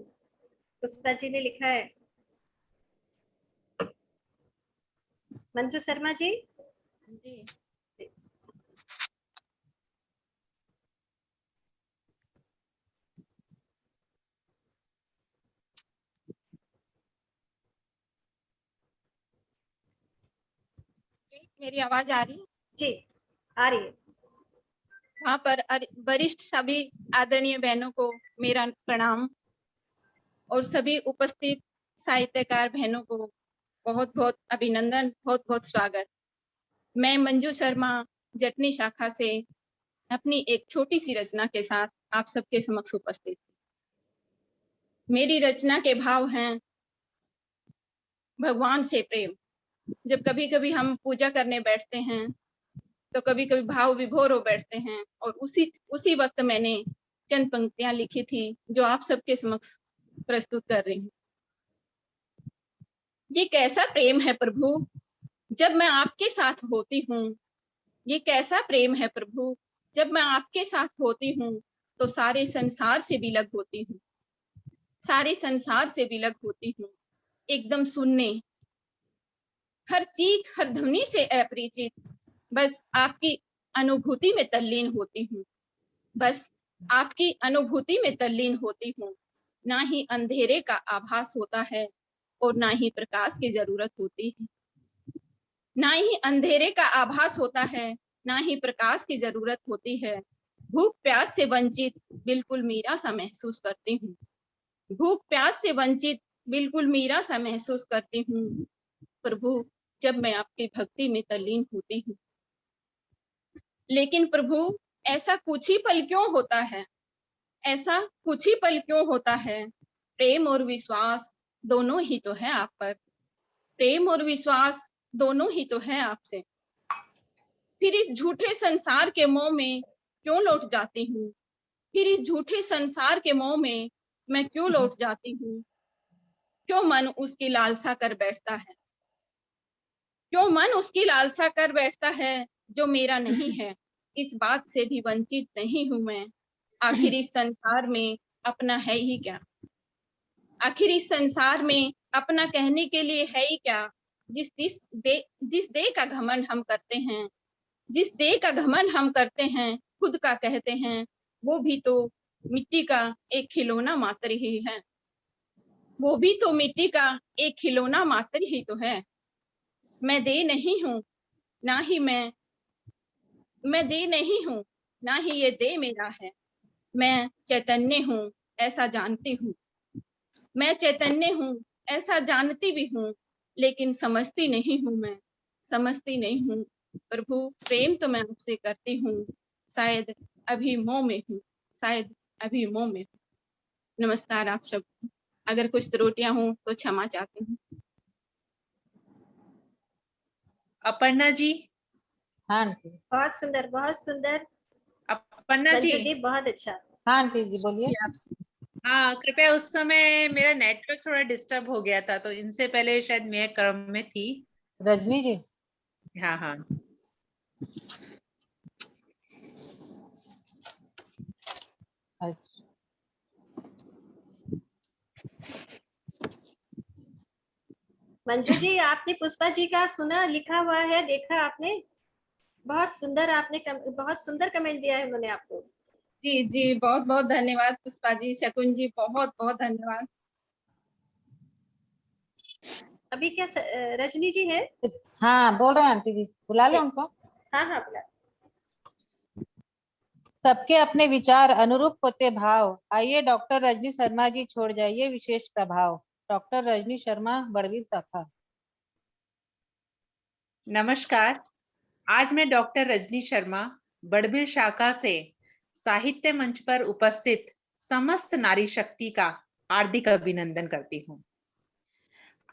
पुष्पा जी ने लिखा है। मंजू शर्मा जी। जी। मेरी आवाज आ रही है? जी आ रही है। वहाँ पर वरिष्ठ सभी आदरणीय बहनों को मेरा प्रणाम और सभी उपस्थित साहित्यकार बहनों को बहुत बहुत अभिनंदन, बहुत बहुत स्वागत। मैं मंजू शर्मा जटनी शाखा से अपनी एक छोटी सी रचना के साथ आप सबके समक्ष उपस्थित। मेरी रचना के भाव हैं भगवान से प्रेम। जब कभी कभी हम पूजा करने बैठते हैं तो कभी कभी भाव विभोर हो बैठते हैं, और उसी वक्त मैंने चंद पंक्तियां लिखी थी जो आप सबके समक्ष प्रस्तुत कर रही हूँ। ये कैसा प्रेम है प्रभु जब मैं आपके साथ होती हूँ, ये कैसा प्रेम है प्रभु जब मैं आपके साथ होती हूँ तो सारे संसार से विलग होती हूँ, सारे संसार से विलग होती हूँ, एकदम सुनने, हर चीख हर ध्वनि से अपरिचित, बस आपकी अनुभूति में तल्लीन होती हूँ, बस आपकी अनुभूति में तल्लीन होती हूँ। ना ही अंधेरे का आभास होता है और ना ही प्रकाश की जरूरत होती है, ना ही अंधेरे का आभास होता है, ना ही प्रकाश की जरूरत होती है। भूख प्यास से वंचित बिल्कुल मीरा सा महसूस करती हूँ, भूख प्यास से वंचित बिल्कुल मीरा सा महसूस करती हूँ प्रभु जब मैं आपकी भक्ति में तल्लीन होती हूँ। लेकिन प्रभु ऐसा कुछ ही पल क्यों होता है, ऐसा कुछ ही पल क्यों होता है, प्रेम और विश्वास दोनों ही तो है आप पर, प्रेम और विश्वास दोनों ही तो है आपसे। फिर इस झूठे संसार के मोह में क्यों लौट जाती हूँ, फिर इस झूठे संसार के मोह में मैं क्यों लौट जाती हूँ, क्यों मन उसकी लालसा कर बैठता है, क्यों मन उसकी लालसा कर बैठता है जो मेरा नहीं है। इस बात से भी वंचित नहीं हूं मैं, आखिर इस संसार में अपना है ही क्या, आखिर इस संसार में अपना कहने के लिए है ही क्या। जिस देह का घमंड हम करते हैं, जिस देह का घमंड हम करते हैं, खुद का कहते हैं, वो भी तो मिट्टी का एक खिलौना मात्र ही है, वो भी तो मिट्टी का एक खिलौना मात्र ही तो है। मैं दे नहीं हूँ, ना ही मैं दे नहीं हूँ, ना ही ये दे मेरा है। मैं चैतन्य हूँ ऐसा जानती हूँ, मैं चैतन्य हूँ ऐसा जानती भी हूँ, लेकिन समझती नहीं हूँ, मैं समझती नहीं हूँ। प्रभु प्रेम तो मैं आपसे करती हूँ, शायद अभी मोह में हूँ, शायद अभी मोह में हूँ। नमस्कार आप सब, अगर कुछ त्रुटियां हों तो क्षमा चाहती हूँ। अपर्णा जी। हाँ बहुत सुंदर, बहुत सुंदर। अपर्णा जी। मंजू जी बहुत अच्छा। हाँ आंटी जी बोलिए। हाँ कृपया, उस समय मेरा नेटवर्क थोड़ा डिस्टर्ब हो गया था, तो इनसे पहले शायद मैं क्रम में थी। रजनी जी। हाँ हाँ। अच्छा। मंजू जी आपने पुष्पा जी का सुना, लिखा हुआ है, देखा आपने? बहुत सुंदर, आपने बहुत सुंदर कमेंट दिया है उन्होंने आपको। जी जी बहुत बहुत धन्यवाद पुष्पा जी, शकुन जी बहुत बहुत धन्यवाद। अभी क्या रजनी जी है? हाँ बोल रहे हैं आंटी जी, बुला ले उनको। हाँ हाँ बुला। सबके अपने विचार अनुरूप होते भाव, आइए डॉक्टर रजनी शर्मा जी छोड़ जाइए विशेष प्रभाव। डॉक्टर रजनी शर्मा बड़वीर शाखा। नमस्कार, आज मैं डॉक्टर रजनी शर्मा बड़वीर शाखा से साहित्य मंच पर उपस्थित समस्त नारी शक्ति का हार्दिक अभिनंदन करती हूँ।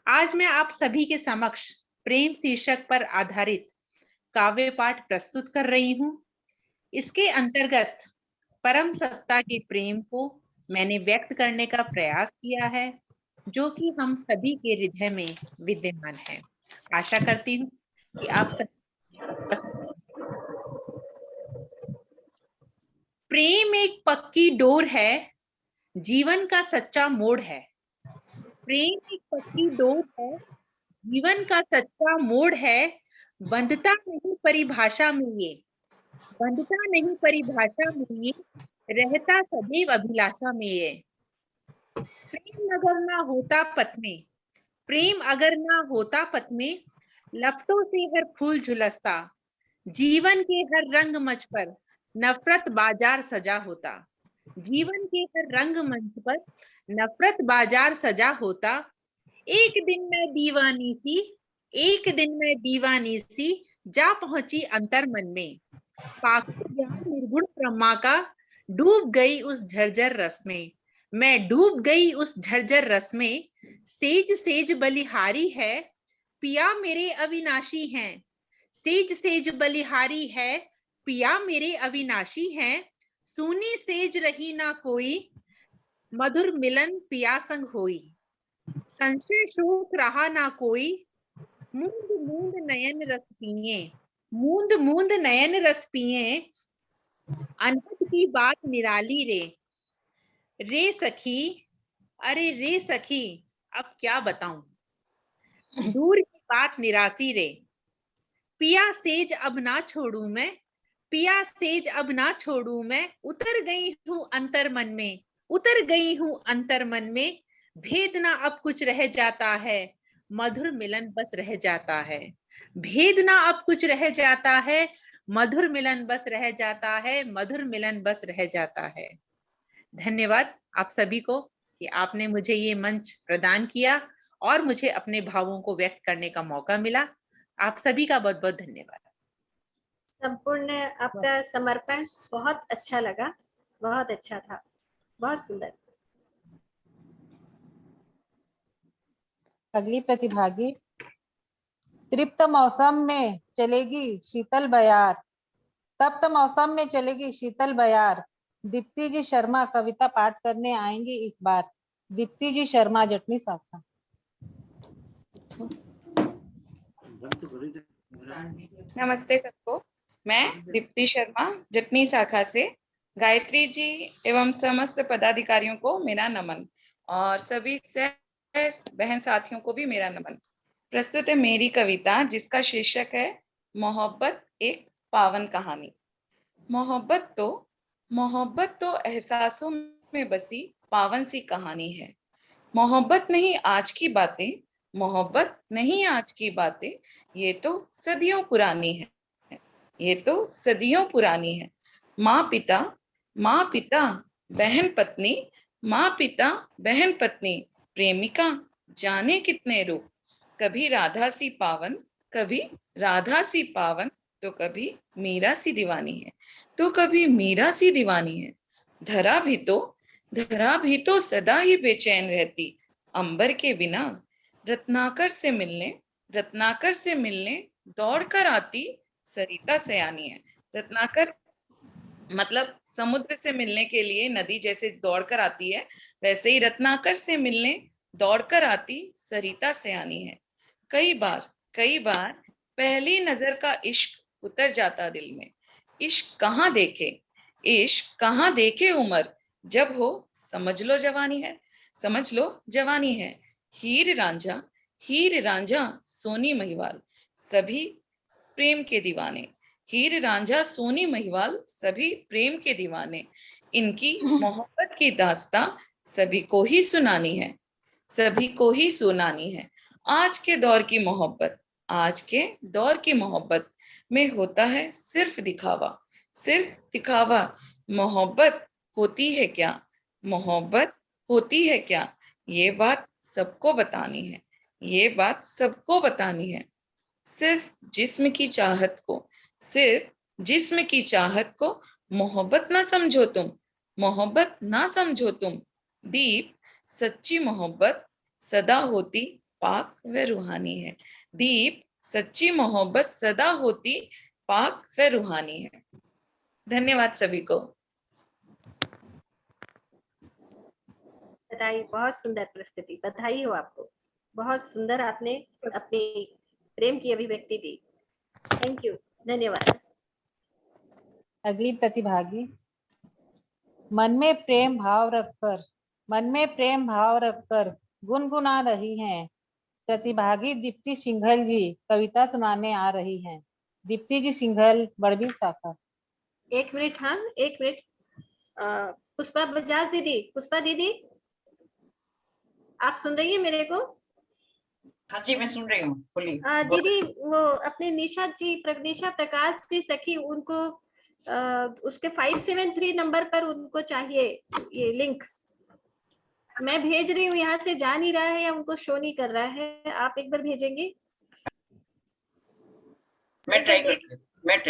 आज मैं आप सभी के समक्ष प्रेम शीर्षक पर आधारित काव्य पाठ प्रस्तुत कर रही हूँ। इसके अंतर्गत परम सत्ता के प्रेम को मैंने व्यक्त करने का प्रयास किया है, जो कि हम सभी के हृदय में विद्यमान है। आशा करती हूँ कि आप सब। प्रेम एक पक्की डोर है, जीवन का सच्चा मोड़ है। प्रेम एक पक्की डोर है, जीवन का सच्चा मोड़ है। बंधता नहीं परिभाषा में ये, बंधता नहीं परिभाषा में ये, रहता सदैव अभिलाषा में ये। प्रेम अगर ना होता पथ में, प्रेम अगर ना होता पथ में, लपटों से हर फूल झुलसता, जीवन के हर रंग मंच पर नफरत बाजार सजा होता। जीवन के हर रंग मंच पर नफरत बाजार सजा होता। एक दिन मैं दीवानी सी, एक दिन मैं दीवानी सी जा पहुंची अंतर मन में। पाकर ज्ञान निर्गुण ब्रह्मा का डूब गई उस झरझर रस में। मैं डूब गई उस झरझर रस में। सेज सेज बलिहारी है, पिया मेरे अविनाशी हैं। सेज सेज बलिहारी है, पिया मेरे अविनाशी हैं। सूनी सेज रही ना कोई, मधुर मिलन पिया संग होई। संशय शोक रहा ना कोई, मूंद मूंद नयन रस पिए। मूंद मूंद नयन रस पिए, अनहद की बात निराली रे। रे सखी, अरे रे सखी, अब क्या बताऊं, दूर की बात निरासी रे। पिया सेज अब ना छोड़ू मैं, पिया सेज अब ना छोड़ू मैं। उतर गई हूँ अंतर मन में, उतर गई हूँ अंतर मन में। भेद ना अब कुछ रह जाता है, मधुर मिलन बस रह जाता है। भेद ना अब कुछ रह जाता है, मधुर मिलन बस रह जाता है। मधुर मिलन बस रह जाता है। धन्यवाद आप सभी को कि आपने मुझे ये मंच प्रदान किया और मुझे अपने भावों को व्यक्त करने का मौका मिला। आप सभी का बहुत बहुत धन्यवाद। संपूर्ण आपका समर्पण बहुत अच्छा लगा, बहुत अच्छा था, बहुत सुंदर। अगली प्रतिभागी। तृप्त मौसम में चलेगी शीतल बयार, तप्त मौसम में चलेगी शीतल बयार। दीप्ति जी शर्मा कविता पाठ करने आएंगी इस बार। दीप्ति जी शर्मा, जटनी शाखा। नमस्ते सबको, मैं दीप्ति शर्मा जटनी शाखा से। गायत्री जी एवं समस्त पदाधिकारियों को मेरा नमन और सभी बहन साथियों को भी मेरा नमन। प्रस्तुत है मेरी कविता जिसका शीर्षक है मोहब्बत एक पावन कहानी। मोहब्बत तो एहसासों में बसी पावन सी कहानी है। मोहब्बत नहीं आज की बातें, मोहब्बत नहीं आज की बातें, ये तो सदियों पुरानी है, ये तो सदियों पुरानी है। माँ पिता बहन पत्नी, माँ पिता बहन पत्नी, प्रेमिका जाने कितने रूप। कभी राधा सी पावन, कभी राधा सी पावन, तो कभी मीरा सी दीवानी है, तो कभी मीरा सी दीवानी है। धरा भी तो सदा ही बेचैन रहती, अंबर के बिना रत्नाकर से मिलने दौड़ कर आती सरिता सयानी है। रत्नाकर मतलब समुद्र से मिलने के लिए नदी जैसे दौड़कर आती है, वैसे ही रत्नाकर से मिलने दौड़कर आती सरिता सयानी है। कई बार पहली नजर का इश्क उतर जाता दिल में। इश्क कहाँ देखे उम्र, जब हो समझ लो जवानी है। हीर रांझा सोनी महिवाल सभी प्रेम के दीवाने। हीर रांझा सोनी महिवाल सभी प्रेम के दीवाने। इनकी मोहब्बत की दास्तां सभी को ही सुनानी है। आज के दौर की मोहब्बत में होता है सिर्फ दिखावा। मोहब्बत होती है क्या, ये बात सबको बतानी है। सिर्फ जिस्म की चाहत को मोहब्बत ना समझो तुम। दीप सच्ची मोहब्बत सदा होती पाक व रूहानी है। दीप सच्ची मोहब्बत सदा होती पाक व रूहानी है। धन्यवाद सभी को। बधाई, बहुत सुंदर प्रस्तुति, बधाई हो आपको। बहुत सुंदर आपने अपनी प्रेम की अभिव्यक्ति दी। थैंक यू, धन्यवाद। अगली प्रतिभागी। मन में प्रेम भाव रखकर गुनगुना रही हैं प्रतिभागी दीप्ति सिंघल जी कविता सुनाने आ रही हैं। दीप्ति जी सिंघल, बड़बिल शाखा। एक मिनट, हाँ एक मिनट। पुष्पा बजाज दीदी, पुष्पा दीदी आप सुन रही है मेरे को? हाँ जी, मैं सुन रही हूँ, बोलिए। दीदी वो अपने निशा प्रकाश जी सखी, उनको उसके 573 नंबर पर उनको चाहिए ये लिंक। मैं भेज रही हूँ, यहाँ से जा नहीं रहा है या उनको शो नहीं कर रहा है, आप एक बार भेजेंगे? मैं ट्राई करती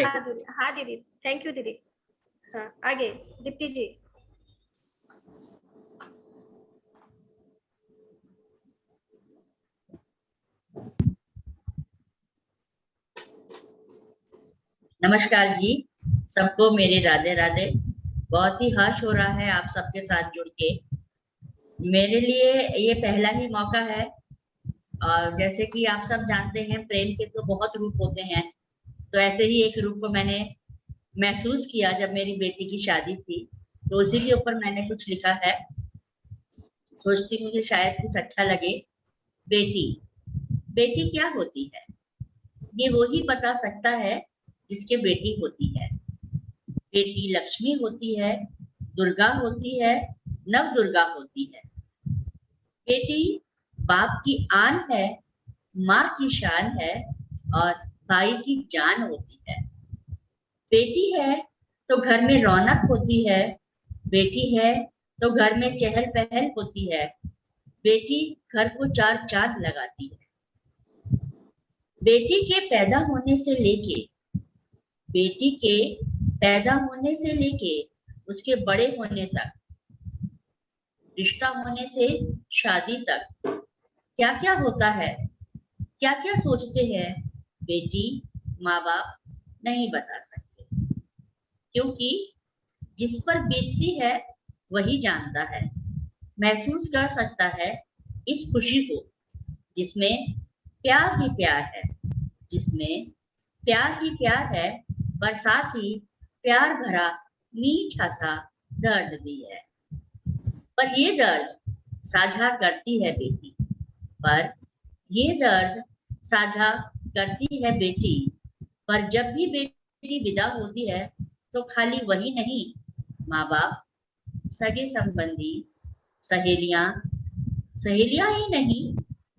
हूँ। हाँ दीदी, थैंक यू दीदी। हाँ आगे दीप्ति जी। नमस्कार जी, सबको मेरे राधे राधे। बहुत ही हर्ष हो रहा है आप सबके साथ जुड़ के। मेरे लिए ये पहला ही मौका है और जैसे कि आप सब जानते हैं प्रेम के तो बहुत रूप होते हैं, तो ऐसे ही एक रूप को मैंने महसूस किया जब मेरी बेटी की शादी थी, तो उसी के ऊपर मैंने कुछ लिखा है। सोचती हूँ कि शायद कुछ अच्छा लगे। बेटी क्या होती है ये वो ही बता सकता है जिसके बेटी होती है। बेटी लक्ष्मी होती है, दुर्गा होती है, नव दुर्गा होती है। बेटी बाप की आन है, माँ की शान है और भाई की जान होती है। बेटी है तो घर में रौनक होती है, बेटी है तो घर में चहल पहल होती है, बेटी घर को चार चांद लगाती है। बेटी के पैदा होने से लेके उसके बड़े होने तक, रिश्ता होने से शादी तक क्या क्या होता है, क्या क्या सोचते हैं बेटी माँ बाप नहीं बता सकते, क्योंकि जिस पर बीतती है वही जानता है, महसूस कर सकता है इस खुशी को जिसमें प्यार ही प्यार है, जिसमें प्यार ही प्यार है, पर साथ ही प्यार भरा मीठा सा दर्द भी है। पर ये दर्द साझा करती है बेटी, पर ये दर्द साझा करती है बेटी। पर जब भी बेटी विदा होती है तो खाली वही नहीं, माँ बाप, सगे संबंधी, सहेलियां ही नहीं,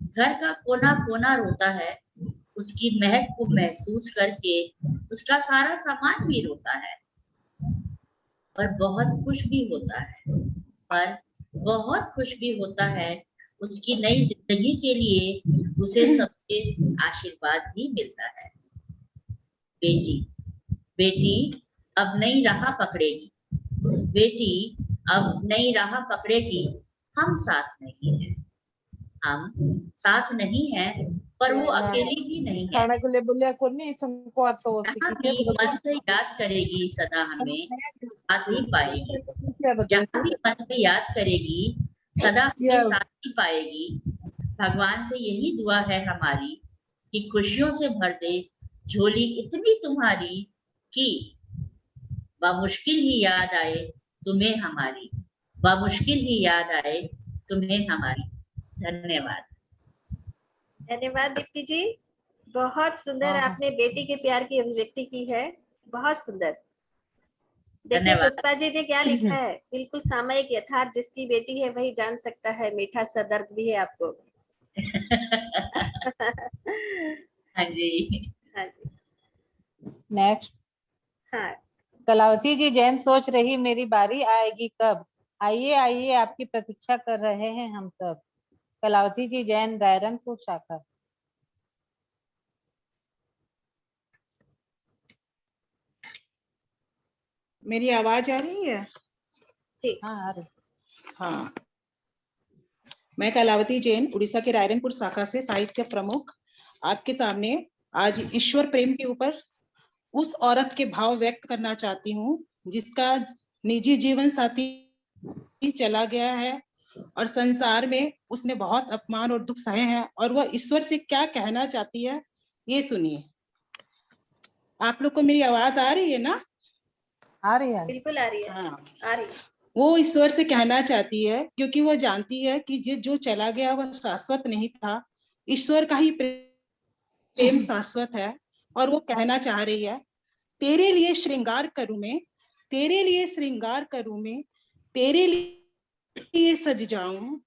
घर का कोना कोना रोता है। उसकी महक को महसूस करके उसका सारा सामान भी रोता है। पर बहुत खुश भी होता है, उसकी नई जिंदगी के लिए उसे सबसे आशीर्वाद भी मिलता है। बेटी अब नई राह पकड़ेगी, बेटी अब नई राह पकड़ेगी। हम साथ नहीं है पर वो अकेली भी नहीं है। मन से याद करेगी सदा हमें, साथ ही पाएगी। जहाँ भी मन से याद करेगी सदा हमें साथ ही पाएगी। भगवान से यही दुआ है हमारी कि खुशियों से भर दे झोली इतनी तुम्हारी कि बामुश्किल ही याद आए तुम्हें हमारी, बामुश्किल ही याद आए तुम्हें हमारी। धन्यवाद। धन्यवाद दीप्ति जी, बहुत सुंदर आपने बेटी के प्यार की अभिव्यक्ति की है, बहुत सुंदर। देखिए पुष्पा जी ने क्या लिखा है, बिल्कुल सामयिक यथार्थ, जिसकी बेटी है वही जान सकता है, मीठा सा दर्द भी है आपको। हाँ जी। हाँ जी। नेक्स्ट। हाँ। कलावती जी, जैन सोच रही मेरी बारी आएगी कब, आइए आइए आपकी प्रतीक्षा कर रहे हैं हम सब। कलावती जी, जैन, रायरंगपुर शाखा। मेरी आवाज आ रही है? जी हाँ आ रही। हाँ, मैं कलावती जैन उड़ीसा के रायरंगपुर शाखा से साहित्य प्रमुख आपके सामने आज ईश्वर प्रेम के ऊपर उस औरत के भाव व्यक्त करना चाहती हूँ जिसका निजी जीवन साथी चला गया है और संसार में उसने बहुत अपमान और दुख सहे हैं, और वह ईश्वर से क्या कहना चाहती है ये सुनिए। आप लोग को मेरी आवाज आ रही है ना? आ रही है, बिल्कुल आ रही है। हाँ, आ रही है। वो ईश्वर से कहना चाहती है क्योंकि वो जानती है कि जो चला गया वह शाश्वत नहीं था, ईश्वर का ही प्रेम शाश्वत है। और वो कहना चाह रही है, तेरे लिए श्रृंगार करूं मैं, तेरे लिए श्रृंगार करूं मैं, तेरे लिए सज जाऊं,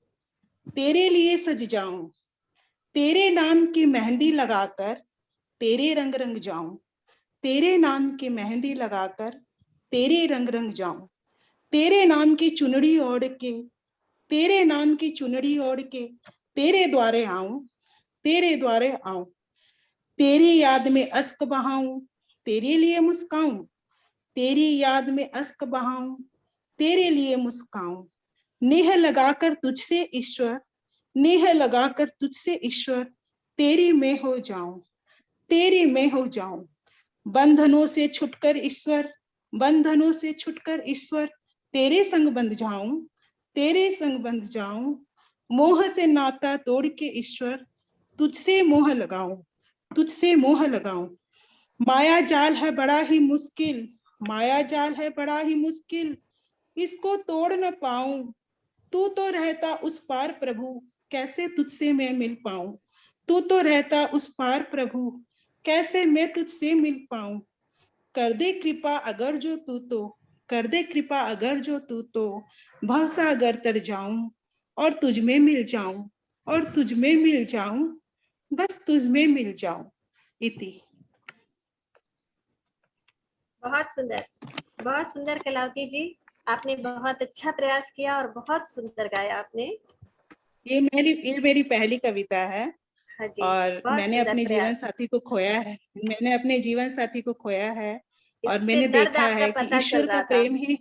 तेरे लिए सज जाऊं, तेरे नाम की मेहंदी लगाकर तेरे रंग रंग जाऊं, तेरे नाम की मेहंदी लगाकर तेरे रंग रंग जाऊं, तेरे नाम की चुनरी ओढ़ के, तेरे नाम की चुनरी ओढ़ के तेरे द्वारे आऊं, तेरे द्वारे आऊं, तेरी याद में अश्क बहाऊं, तेरे लिए मुस्काऊं, तेरी याद में अश्क बहाऊं, तेरे लिए मुस्काऊं, नेह लगाकर तुझसे ईश्वर, नेह लगाकर तुझसे ईश्वर तेरी मैं हो जाऊं, तेरी मैं हो जाऊं, बंधनों से छुटकर ईश्वर, बंधनों से छुटकर ईश्वर तेरे संग बंध जाऊं, तेरे संग बंध जाऊं, मोह से नाता तोड़ के ईश्वर तुझसे मोह लगाऊं, तुझसे मोह लगाऊं, माया जाल है बड़ा ही मुश्किल, माया जाल है बड़ा ही मुश्किल, इसको तोड़ न पाऊं, तू तो रहता उस पार प्रभु, कैसे तुझसे मैं मिल पाऊं, तू तो रहता उस पार प्रभु, कैसे मैं तुझसे मिल पाऊं, कर दे कृपा अगर जो तू तो, कर दे कृपा अगर जो तू तो, भवसागर तर जाऊं और तुझ में मिल जाऊं, और तुझ में मिल जाऊं, बस तुझ में मिल जाऊं। इति। बहुत सुंदर कलावती जी, आपने बहुत अच्छा प्रयास किया और बहुत सुंदर गाया आपने। ये मेरी पहली कविता है। हाँ जी, और बहुत मैंने सुंदर अपने जीवन प्रयास। साथी को खोया है, मैंने अपने जीवन साथी को खोया है और इससे मैंने दर्द देखा आपका है कि पता चल ईश्वर का रहा था। प्रेम ही,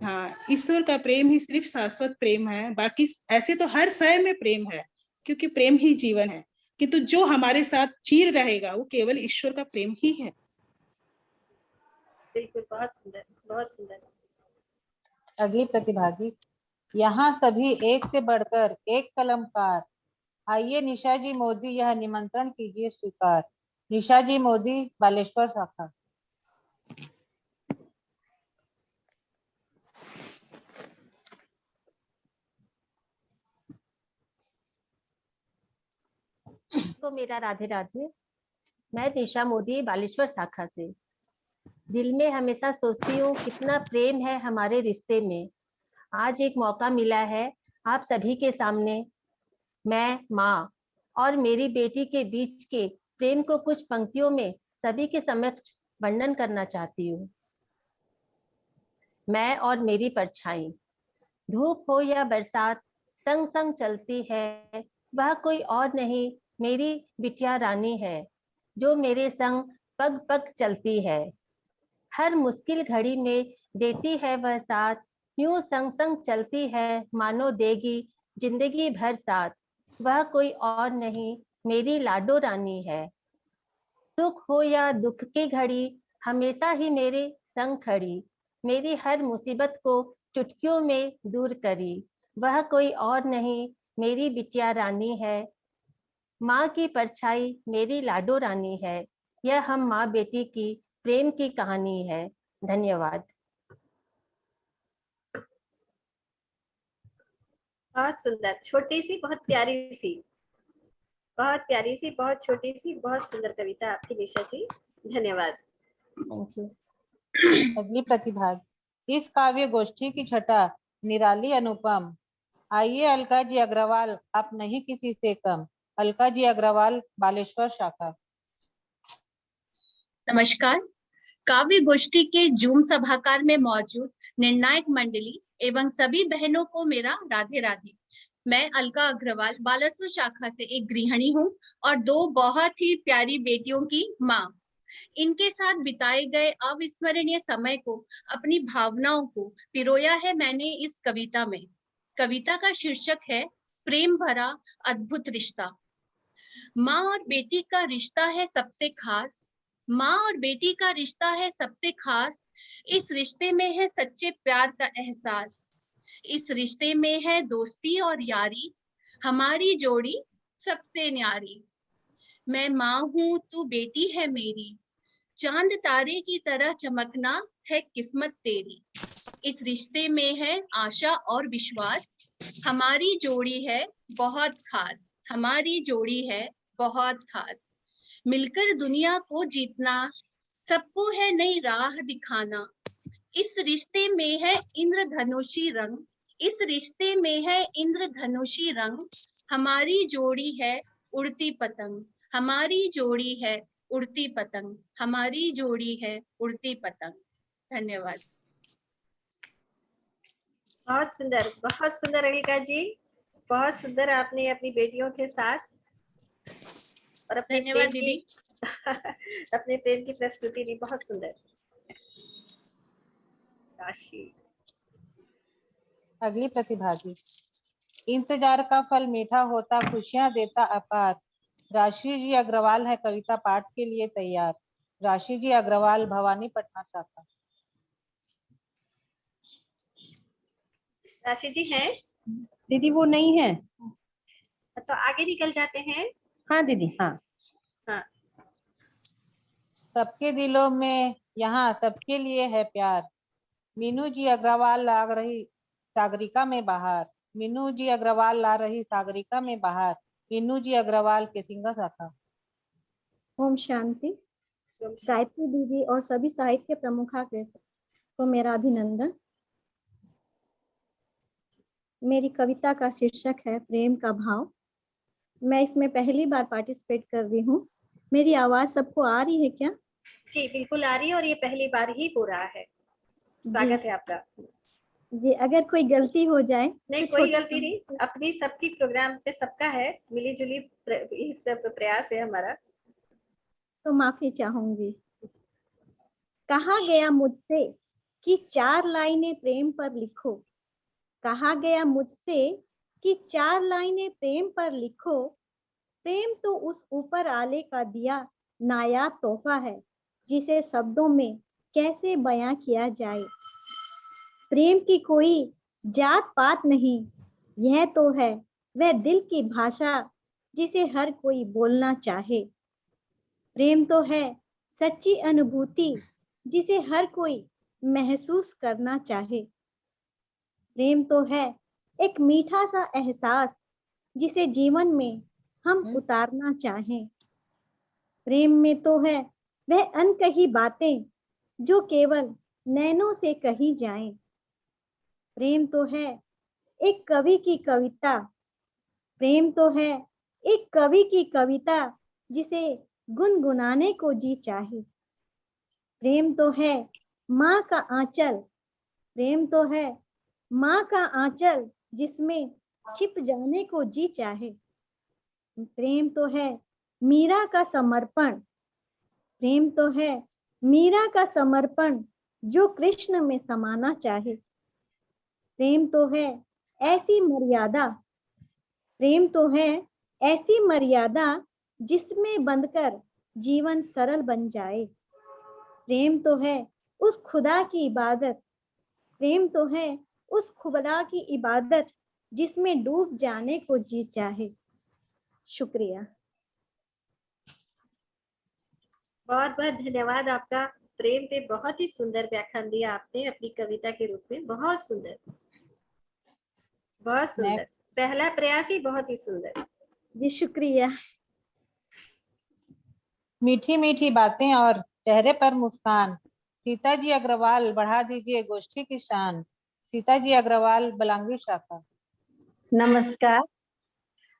हाँ, ईश्वर का प्रेम ही सिर्फ शाश्वत प्रेम है, बाकी ऐसे तो हर समय में प्रेम है, क्योंकि प्रेम ही जीवन है, किंतु जो हमारे साथ चिर रहेगा वो केवल ईश्वर का प्रेम ही है। बिल्कुल, बहुत सुंदर, बहुत सुंदर। अगली प्रतिभागी, यहाँ सभी एक से बढ़कर एक कलमकार, आइए निशा जी मोदी यह निमंत्रण कीजिए स्वीकार। निशा जी मोदी, बालेश्वर शाखा। तो मेरा राधे राधे। मैं निशा मोदी बालेश्वर शाखा से। दिल में हमेशा सोचती हूँ कितना प्रेम है हमारे रिश्ते में। आज एक मौका मिला है आप सभी के सामने, मैं माँ और मेरी बेटी के बीच के प्रेम को कुछ पंक्तियों में सभी के समक्ष वर्णन करना चाहती हूँ। मैं और मेरी परछाई, धूप हो या बरसात संग संग चलती है, वह कोई और नहीं मेरी बिटिया रानी है, जो मेरे संग पग पग चलती है। हर मुश्किल घड़ी में देती है वह साथ, यूं संग संग चलती है मानो देगी जिंदगी भर साथ। वह कोई और नहीं मेरी लाडो रानी है। सुख हो या दुख की घड़ी हमेशा ही मेरे संग खड़ी, मेरी हर मुसीबत को चुटकियों में दूर करी। वह कोई और नहीं मेरी बिटिया रानी है, माँ की परछाई मेरी लाडो रानी है। यह हम माँ बेटी की प्रेम की कहानी है। धन्यवाद। बहुत सुंदर, छोटी सी बहुत प्यारी सी, बहुत प्यारी सी, बहुत छोटी सी, बहुत सुंदर कविता आपकी निशा जी। धन्यवाद। Thank you. अगली प्रतिभागी, इस काव्य गोष्ठी की छटा निराली अनुपम, आइए अलका जी अग्रवाल, आप नहीं किसी से कम। अलका जी अग्रवाल, बालेश्वर शाखा। नमस्कार। काव्य गोष्ठी के जूम सभागार में मौजूद निर्णायक मंडली एवं सभी बहनों को मेरा राधे राधे। मैं अलका अग्रवाल बालेश्वर शाखा से एक गृहिणी हूँ और दो बहुत ही प्यारी बेटियों की माँ। इनके साथ बिताए गए अविस्मरणीय समय को, अपनी भावनाओं को पिरोया है मैंने इस कविता में। कविता का शीर्षक है प्रेम भरा अद्भुत रिश्ता। माँ और बेटी का रिश्ता है सबसे खास, माँ और बेटी का रिश्ता है सबसे खास। इस रिश्ते में है सच्चे प्यार का एहसास, इस रिश्ते में है दोस्ती और यारी, हमारी जोड़ी सबसे न्यारी। मैं माँ हूँ तू बेटी है मेरी, चांद तारे की तरह चमकना है किस्मत तेरी। इस रिश्ते में है आशा और विश्वास, हमारी जोड़ी है बहुत खास, हमारी जोड़ी है बहुत खास। मिलकर दुनिया को जीतना, सबको है नई राह दिखाना। इस रिश्ते में है इंद्रधनुषी रंग, इस रिश्ते में है इंद्रधनुषी रंग, हमारी जोड़ी है उड़ती पतंग, हमारी जोड़ी है उड़ती पतंग, हमारी जोड़ी है उड़ती पतंग। धन्यवाद। बहुत सुंदर अलका जी, बहुत सुंदर आपने अपनी बेटियों के साथ और अपने धन्यवाद प्रेम दीदी। की अपने प्रेम की प्रस्तुति दी, बहुत सुंदर। काशी। अगली प्रतिभागी। इंतजार का फल मीठा होता, खुशियां देता अपार। राशि जी अग्रवाल है कविता पाठ के लिए तैयार। राशि जी अग्रवाल, भवानी पटना शाखा। राशि जी हैं? दीदी वो नहीं है। तो आगे निकल जाते हैं। हाँ दीदी, हाँ। हाँ। सबके दिलों में यहाँ सबके लिए है प्यार। मीनू जी अग्रवाल ला रही सागरिका में बाहर। मीनू जी अग्रवाल ला रही सागरिका में बाहर। मीनू जी अग्रवाल केसिंगा शाखा। ओम शांति। गायत्री दीदी और सभी साहित्य प्रमुखा को मेरा अभिनंदन। मेरी कविता का शीर्षक है प्रेम का भाव। मैं इसमें पहली बार पार्टिसिपेट कर रही हूँ। मेरी आवाज सबको आ रही है क्या? जी बिल्कुल आ रही है और ये पहली बार ही हो रहा है। स्वागत है आपका। जी, अगर कोई गलती हो जाए नहीं, तो कोई गलती नहीं, अपनी सबकी प्रोग्राम पे सबका है, मिली जुली इस प्रयास है हमारा। तो माफी चाहूंगी। कहा गया मुझसे कि 4 लाइनें प्रेम पर लिखो। कहा गया मुझसे कि 4 लाइनें प्रेम पर लिखो। प्रेम तो उस ऊपर आले का दिया नायाब तोहफा है, जिसे शब्दों में कैसे बयां किया जाए। प्रेम की कोई जात पात नहीं, यह तो है वह दिल की भाषा जिसे हर कोई बोलना चाहे। प्रेम तो है सच्ची अनुभूति जिसे हर कोई महसूस करना चाहे। प्रेम तो है एक मीठा सा एहसास जिसे जीवन में हम उतारना चाहें। प्रेम में तो है वह अनकही बातें जो केवल नैनों से कही जाएं। प्रेम तो है एक कवि की कविता। प्रेम तो है एक कवि की कविता जिसे गुनगुनाने को जी चाहे। प्रेम तो है माँ का आंचल। प्रेम तो है माँ का आंचल जिसमें छिप जाने को जी चाहे। प्रेम तो है मीरा का समर्पण। प्रेम तो है मीरा का समर्पण जो कृष्ण में समाना चाहे। प्रेम तो है ऐसी मर्यादा। प्रेम तो है ऐसी मर्यादा जिसमें बंधकर जीवन सरल बन जाए। प्रेम तो है उस खुदा की इबादत। प्रेम तो है उस खुदा की इबादत जिसमें डूब जाने को जी चाहे। शुक्रिया। बहुत बहुत धन्यवाद आपका। प्रेम पे बहुत ही सुंदर व्याख्यान दिया आपने अपनी कविता के रूप में। बहुत सुंदर, बहुत सुंदर। पहला प्रयास ही बहुत ही सुंदर। जी शुक्रिया। मीठी मीठी बातें और चेहरे पर मुस्कान। सीता जी अग्रवाल, बढ़ा दीजिए गोष्ठी की शान। सीता जी अग्रवाल, बलांगीर शाखा। नमस्कार,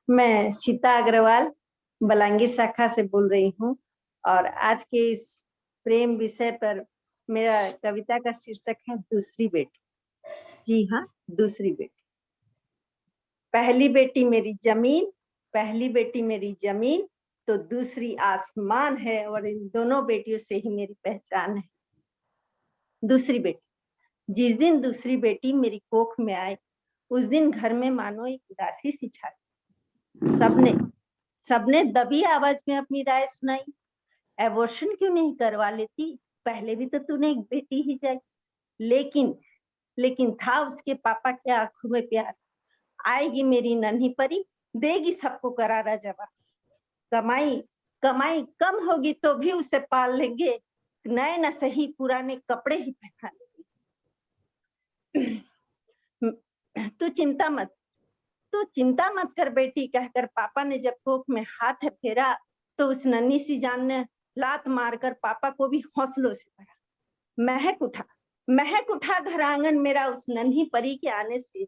मैं सीता अग्रवाल बलांगीर शाखा से बोल रही हूँ और आज के इस प्रेम विषय पर मेरा कविता का शीर्षक है दूसरी बेटी। जी हाँ, दूसरी बेटी। पहली बेटी मेरी जमीन, पहली बेटी मेरी जमीन तो दूसरी आसमान है और इन दोनों बेटियों से ही मेरी पहचान है। दूसरी बेटी। जिस दिन दूसरी बेटी मेरी कोख में आई उस दिन घर में मानो एक उदासी सी छाई। सबने दबी आवाज में अपनी राय सुनाई। एबॉर्शन क्यों नहीं करवा लेती, पहले भी तो तूने एक बेटी ही जाई। लेकिन था उसके पापा के आंखों में प्यार। आएगी मेरी नन्ही परी, देगी सबको करारा जवाब। कमाई कम होगी तो भी उसे पाल लेंगे, नए न सही पुराने कपड़े ही पहना लेंगे। तू चिंता मत कर बेटी, कहकर पापा ने जब कोख में हाथ फेरा तो उस नन्ही सी जान ने लात मारकर पापा को भी हौसलों से भरा। महक उठा घर आंगन मेरा उस नन्ही परी के आने से।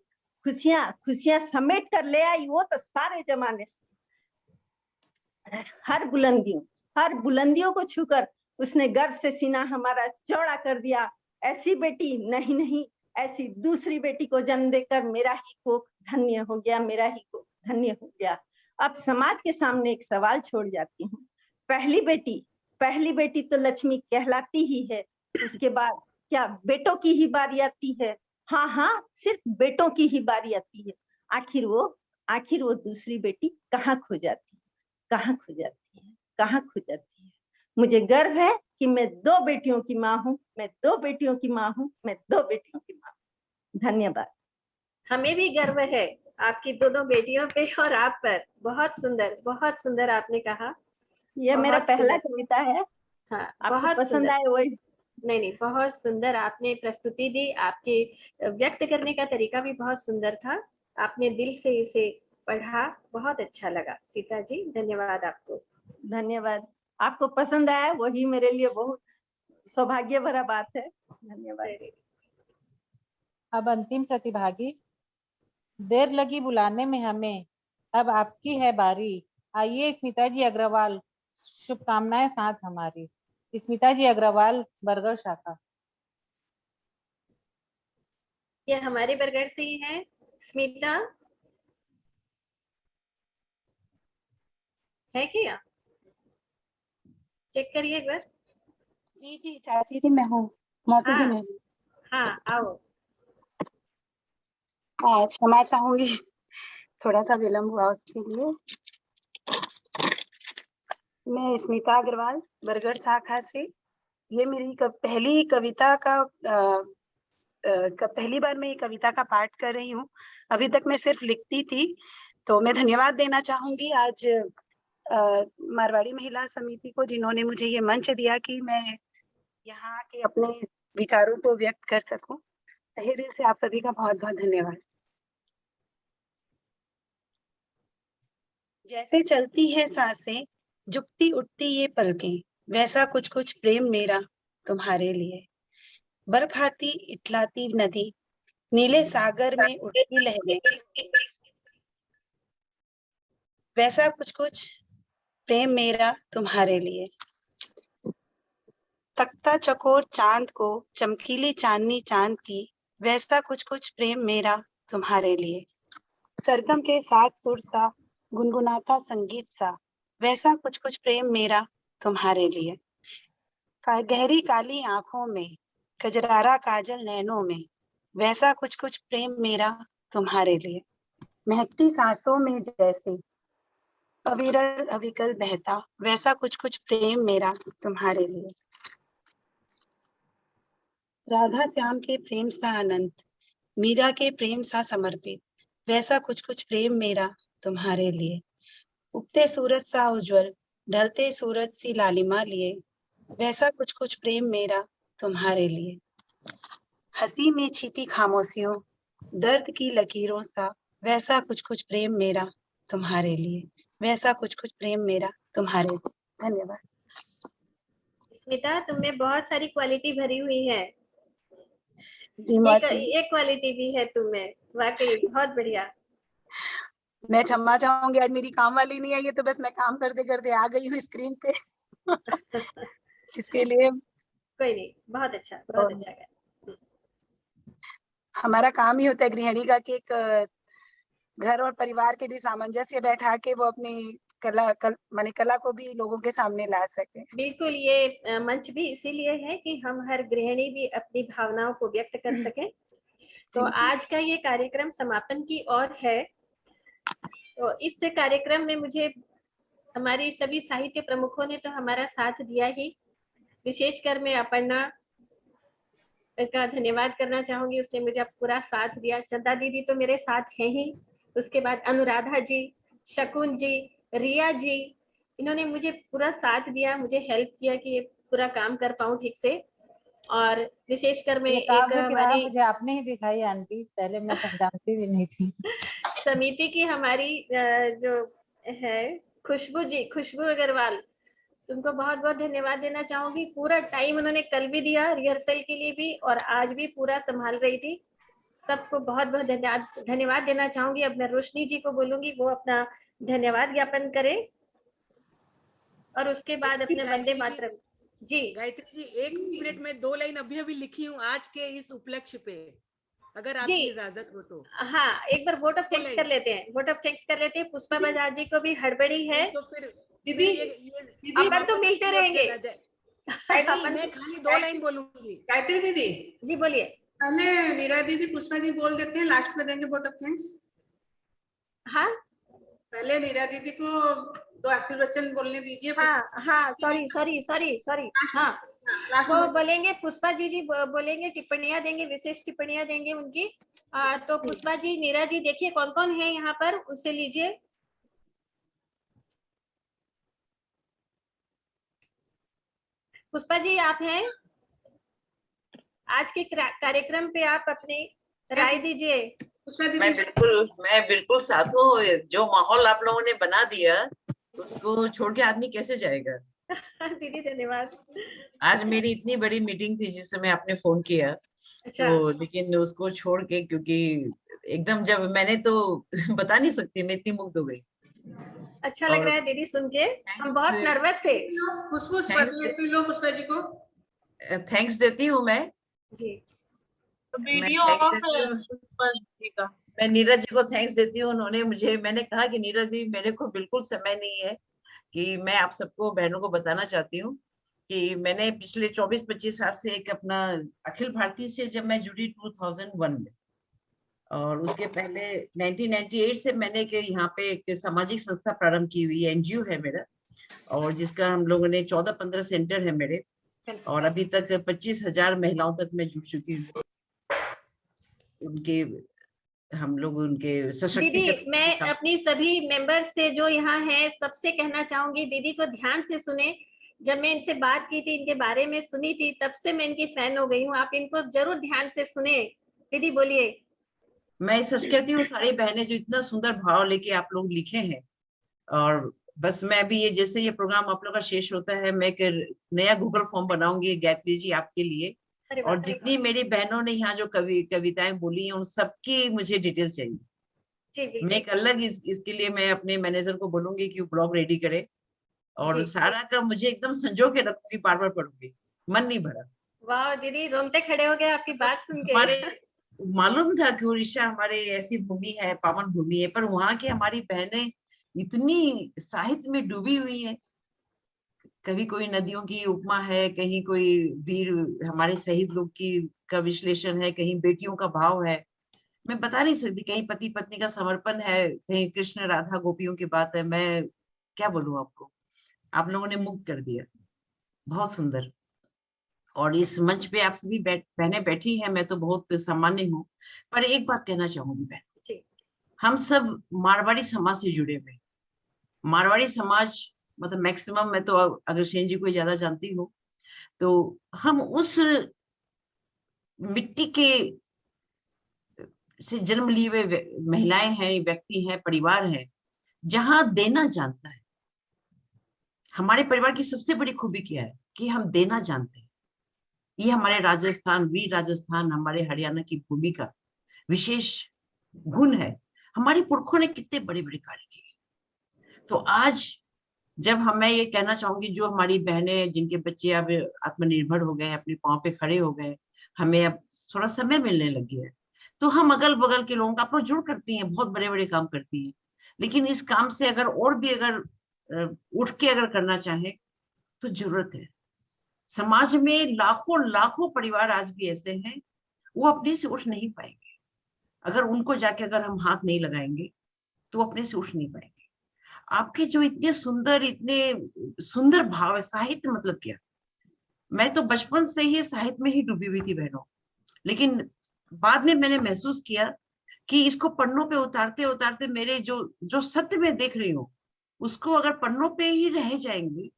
खुशियां खुशियां समेट कर ले आई वो तो सारे जमाने से। हर बुलंदियों को छूकर उसने गर्व से सीना हमारा चौड़ा कर दिया। ऐसी बेटी नहीं ऐसी दूसरी बेटी को जन्म देकर मेरा ही कोख धन्य हो गया, मेरा ही कोख धन्य हो गया। अब समाज के सामने एक सवाल छोड़ जाती हूँ। पहली बेटी तो लक्ष्मी कहलाती ही है, उसके बाद क्या बेटों की ही बारी आती है? हाँ, सिर्फ बेटों की ही बारी आती है। आखिर वो दूसरी बेटी कहाँ खो जाती है? मुझे गर्व है कि मैं 2 बेटियों की माँ हूँ। धन्यवाद। हमें भी गर्व है आपकी दोनों बेटियों पे और आप पर। बहुत सुंदर आपने कहा। ये मेरा पहला कविता है। हाँ, आपको पसंद आए वही? नहीं, बहुत सुंदर आपने प्रस्तुति दी। आपके व्यक्त करने का तरीका भी बहुत सुंदर था। आपने दिल से इसे पढ़ा, बहुत अच्छा लगा। सीता जी, धन्यवाद आपको। धन्यवाद। आपको पसंद आया वही मेरे लिए बहुत सौभाग्य भरा बात है। धन्यवाद। अब अंतिम प्रतिभागी। देर लगी बुलाने में हमें, अब आपकी है बारी। आइए स्मिता जी अग्रवाल, शुभकामनाएं साथ हमारी। स्मिता जी अग्रवाल, बरगढ़ शाखा। ये हमारे बरगढ़ से ही है। स्मिता है क्या? चेक करिए एक बार। जी चाची जी मैं हूँ। मौसी जी मैं हूँ। हाँ, आओ। क्षमा चाहूंगी, थोड़ा सा विलम्ब हुआ उसके लिए। मैं स्मिता अग्रवाल, बरगढ़ शाखा से। ये मेरी पहली कविता का पहली बार मैं ये कविता का पाठ कर रही हूँ। अभी तक मैं सिर्फ लिखती थी। तो मैं धन्यवाद देना चाहूंगी आज मारवाड़ी महिला समिति को, जिन्होंने मुझे ये मंच दिया कि मैं यहाँ के अपने विचारों को व्यक्त कर सकूं। तहे दिल से आप सभी का बहुत बहुत धन्यवाद। जैसे चलती है सांसें, झुकती उठती ये पलकें, वैसा कुछ कुछ प्रेम मेरा तुम्हारे लिए। बल खाती इटलाती नदी, नीले सागर में उठती लहरें, वैसा कुछ कुछ प्रेम मेरा तुम्हारे लिए। तख्ता चकोर चांद को चमकीली चांदनी चांद की, वैसा कुछ कुछ प्रेम मेरा तुम्हारे लिए। सरगम के साथ सुर सा गुनगुनाता संगीत सा, वैसा कुछ कुछ प्रेम मेरा तुम्हारे लिए। गहरी काली आंखों में कजरारा काजल नैनों में, वैसा कुछ कुछ प्रेम मेरा तुम्हारे लिए। महकती सांसों में जैसे अविरल अविकल बहता, वैसा कुछ कुछ प्रेम मेरा तुम्हारे लिए। राधा श्याम के प्रेम सा अनंत, मीरा के प्रेम सा समर्पित, वैसा कुछ कुछ प्रेम मेरा तुम्हारे लिए। उगते सूरज सा उज्जवल, ढलते सूरज सी लालिमा लिए, वैसा कुछ कुछ प्रेम मेरा तुम्हारे लिए। हंसी में छिपी खामोशियों, दर्द की लकीरों सा, वैसा कुछ कुछ प्रेम मेरा तुम्हारे लिए। वैसा कुछ कुछ प्रेम मेरा तुम्हारे लिए। धन्यवाद। स्मिता, तुमने बहुत सारी क्वालिटी भरी हुई है। एक क्वालिटी भी है तुम्हें, वाकई बहुत बढ़िया। मैं क्षमा चाहूंगी, आज मेरी काम वाली नहीं आई है, तो बस मैं काम करते करते आ गई हूँ स्क्रीन पे। इसके लिए कोई नहीं, बहुत अच्छा गया। हमारा काम ही होता है गृहिणी का कि एक घर और परिवार के भी सामंजस्य बैठा के वो अपनी कला को भी लोगों के सामने ला सके। बिल्कुल, ये मंच भी इसीलिए है कि हम हर गृहिणी भी अपनी भावनाओं को व्यक्त कर सके। तो आज का ये कार्यक्रम समापन की ओर है। तो इस कार्यक्रम में मुझे हमारी सभी साहित्य प्रमुखों ने तो हमारा साथ दिया ही। विशेषकर मैं अपर्णा का धन्यवाद करना चाहूंगी, उसने मुझे पूरा साथ दिया। चंदा दीदी तो मेरे साथ हैं ही, उसके बाद अनुराधा जी, शकुन जी, रिया जी, इन्होंने मुझे पूरा साथ दिया, मुझे हेल्प किया कि ये पूरा काम कर पाऊं ठीक से। और विशेषकर मैं मुझे आपने ही दिखाई आंटी, पहले मैं जानती भी नहीं थी। समिति की हमारी जो है खुशबू अग्रवाल, तुमको बहुत बहुत धन्यवाद देना चाहूंगी। पूरा टाइम उन्होंने कल भी दिया रिहर्सल के लिए भी, और आज भी पूरा संभाल रही थी। सबको बहुत बहुत धन्यवाद देना चाहूंगी। अब मैं रोशनी जी को बोलूंगी वो अपना धन्यवाद ज्ञापन करें और उसके बाद अपने वंदे मातरम। जी गायत्री जी, 1 मिनट में 2 लाइन अभी लिखी हूँ आज के इस उपलक्ष्य पे, अगर जी आपकी इजाजत हो तो। हाँ, एक बार वोट ऑफ थैंक्स कर लेते हैं। वोट ऑफ थैंक्स कर लेते हैं। पुष्पा बजाज जी को भी हड़बड़ी है। तो फिर दीदी अपन तो मिलते रहेंगे। नहीं, मैं खाली 2 लाइन बोलूंगी। गायत्री दीदी जी बोलिए। पहले मीरा दीदी पुष्पा जी बोल देते हैं, लास्ट में देंगे वोट ऑफ थैंक्स। हाँ, पहले मीरा दीदी को 2 आशीर्वचन बोलने दीजिए। हाँ सॉरी हाँ, वो बोलेंगे। पुष्पा जी बोलेंगे, टिप्पणियां देंगे, विशेष टिप्पणियां देंगे उनकी। तो पुष्पा जी, नीरा जी, देखिए कौन कौन है यहाँ पर, उनसे लीजिए। पुष्पा जी आप हैं? आज के कार्यक्रम पे आप अपनी राय दीजिए। मैं बिल्कुल साथ हूँ। जो माहौल आप लोगों ने बना दिया उसको छोड़ के आदमी कैसे जाएगा। दीदी धन्यवाद। आज मेरी इतनी बड़ी मीटिंग थी जिस समय आपने फोन किया। अच्छा। तो लेकिन उसको छोड़ के, क्योंकि एकदम जब मैंने तो बता नहीं सकती, मैं इतनी मुग्ध हो गई। अच्छा लग रहा है दीदी सुन के। हम बहुत नर्वस थे। पुष्पा जी को थैंक्स देती हूँ मैं। जी वीडियो ऑफ है पुष्पा जी का। मैं नीरज जी को थैंक्स देती हूँ। उन्होंने मुझे, मैंने कहा कि नीरज जी मेरे को बिल्कुल समय नहीं है कि मैं आप सबको बहनों को बताना चाहती हूँ कि मैंने पिछले 24-25 साल से एक अपना अखिल भारतीय से जब मैं जुड़ी 2001 में, और उसके पहले 1998 से मैंने यहाँ पे एक सामाजिक संस्था प्रारंभ की हुई है, एनजीओ है मेरा, और जिसका हम लोगों ने 14-15 सेंटर है मेरे, और अभी तक 25,000 महिलाओं तक मैं जुड़ चुकी हूँ। उनके हम लोग उनके सशक्तिकरण। दीदी मैं अपनी सभी मेंबर्स से जो यहाँ हैं सबसे कहना चाहूंगी, दीदी को ध्यान से सुने। जब मैं इनसे बात की थी, इनके बारे में सुनी थी, तब से मैं इनकी फैन हो गई हूँ। आप इनको जरूर ध्यान से सुने। दीदी बोलिए। मैं सच कहती हूँ, सारी बहनें जो इतना सुंदर भाव लेके आप लोग लिखे हैं, और बस मैं अभी ये जैसे ये प्रोग्राम आप लोग का शेष होता है, मैं एक नया गूगल फॉर्म बनाऊंगी गायत्री जी आपके लिए, और जितनी मेरी बहनों ने यहाँ जो कविताएं बोली हैं उन सबकी मुझे डिटेल चाहिए। मैं एक अलग इसके लिए मैं अपने मैनेजर को बोलूंगी कि वो ब्लॉग रेडी करे, और सारा का मुझे एकदम संजो के रखूंगी, बार बार पढ़ूंगी, मन नहीं भरा। वाह दीदी, रोंगटे खड़े हो गए आपकी बात सुन के। हमारे मालूम था कि उड़ीसा हमारे ऐसी भूमि है, पावन भूमि है, पर वहां की हमारी बहनें इतनी साहित्य में डूबी हुई है। कभी कोई नदियों की उपमा है, कहीं कोई वीर हमारे शहीद लोग की का विश्लेषण है, कहीं बेटियों का भाव है, मैं बता नहीं सकती, कहीं पति पत्नी का समर्पण है, कहीं कृष्ण राधा गोपियों की बात है। मैं क्या बोलूं आपको, आप लोगों ने मुक्त कर दिया, बहुत सुंदर। और इस मंच पे आप सभी बहनें बैठी हैं, मैं तो बहुत सामान्य हूँ, पर एक बात कहना चाहूंगी बहन, हम सब मारवाड़ी समाज से जुड़े हुए। मारवाड़ी समाज मतलब मैक्सिमम, मैं तो अग्रसेन जी को ज्यादा जानती हूँ, तो हम उस मिट्टी के से जन्म लिए हुए महिलाएं हैं, व्यक्ति हैं, परिवार है, जहां देना जानता है। हमारे परिवार की सबसे बड़ी खूबी क्या है कि हम देना जानते हैं। ये हमारे राजस्थान, वीर राजस्थान, हमारे हरियाणा की भूमि का विशेष गुण है। हमारे पुरखों ने कितने बड़े बड़े कार्य किए। तो आज जब मैं ये कहना चाहूंगी, जो हमारी बहनें जिनके बच्चे अब आत्मनिर्भर हो गए, अपने पांव पे खड़े हो गए, हमें अब थोड़ा समय मिलने लग गया है, तो हम अगल बगल के लोगों का अपना जुड़ करती हैं, बहुत बड़े बड़े काम करती हैं। लेकिन इस काम से अगर और भी अगर उठ के अगर करना चाहे तो जरूरत है। समाज में लाखों लाखों परिवार आज भी ऐसे हैं, वो अपने से उठ नहीं पाएंगे। अगर उनको जाके अगर हम हाथ नहीं लगाएंगे तो वो अपने से उठ नहीं पाएंगे। आपके जो इतने सुंदर भाव है, साहित्य मतलब क्या, मैं तो बचपन से ही साहित्य में ही डूबी हुई थी बहनों, लेकिन बाद में मैंने महसूस किया कि इसको पन्नों पे उतारते उतारते मेरे जो सत्य में देख रही हूँ उसको अगर पन्नों पे ही रह जाएंगे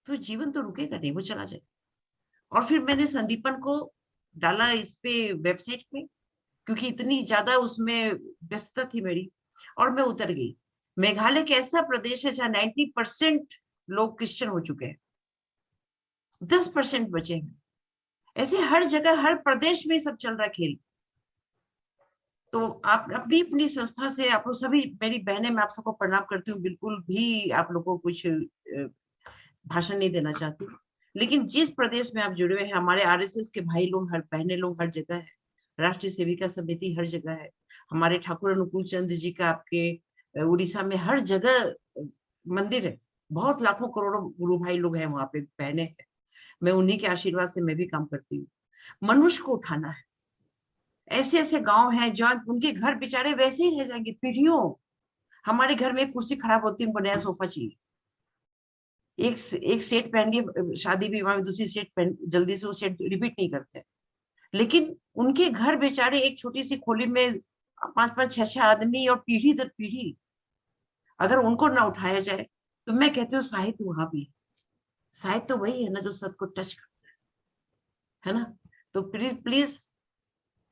तो जीवन तो रुकेगा नहीं, वो चला जाएगा। और फिर मैंने संदीपन को डाला इस पे वेबसाइट पे, क्योंकि इतनी ज्यादा उसमें व्यस्तता थी मेरी, और मैं उतर गई। मेघालय एक ऐसा प्रदेश है जहाँ 90% लोग क्रिश्चियन हो चुके हैं, 10% बचे हैं। ऐसे हर जगह हर प्रदेश में सब चल रहा खेल। तो आप अपनी अपनी संस्था से, आप लोग सभी मेरी बहनें, मैं आप सबको प्रणाम करती हूँ। बिल्कुल भी आप लोगों को कुछ भाषण नहीं देना चाहती, लेकिन जिस प्रदेश में आप जुड़े हुए हैं, हमारे आरएसएस के भाई लोग, हर बहनें लोग हर जगह है, राष्ट्रीय सेविका समिति हर जगह है, हमारे ठाकुर अनुकूल चंद्र जी का आपके उड़ीसा में हर जगह मंदिर है, बहुत लाखों करोड़ों गुरु भाई लोग हैं वहां पे, बहनें हैं। मैं उन्हीं के आशीर्वाद से मैं भी काम करती हूँ। मनुष्य को उठाना है। ऐसे ऐसे गांव हैं जहाँ उनके घर बेचारे वैसे ही रह जाएंगे पीढ़ियों। हमारे घर में एक कुर्सी खराब होती है, उनको नया सोफा चाहिए। एक सेट पहन के शादी विवाह में दूसरी सेट पहन, जल्दी से वो सेट रिपीट नहीं करते। लेकिन उनके घर बेचारे एक छोटी सी खोली में 5-5, 6-6 आदमी और पीढ़ी दर पीढ़ी, अगर उनको ना उठाया जाए तो मैं कहती हूँ साहित्य वहां भी, साहित्य तो वही है ना जो सत को टच करता है ना। तो प्लीज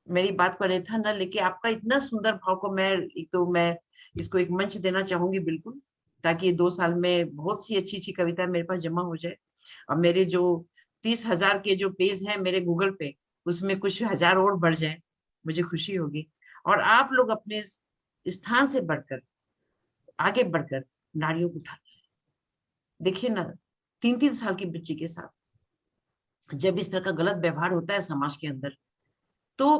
मेरी बात को अन्यथा न लेके, आपका इतना सुंदर भाव को मैं इसको एक मंच देना चाहूंगी बिल्कुल, ताकि 2 साल में बहुत सी अच्छी अच्छी कविता मेरे पास जमा हो जाए। और मेरे जो 30,000 के जो पेज हैं मेरे गूगल पे, उसमें कुछ 1000 और बढ़ जाए, मुझे खुशी होगी। और आप लोग अपने स्थान से बढ़कर आगे बढ़कर नारियों को उठाना है। देखिए ना, 3-3 साल की बच्ची के साथ जब इस तरह का गलत व्यवहार होता है समाज के अंदर, तो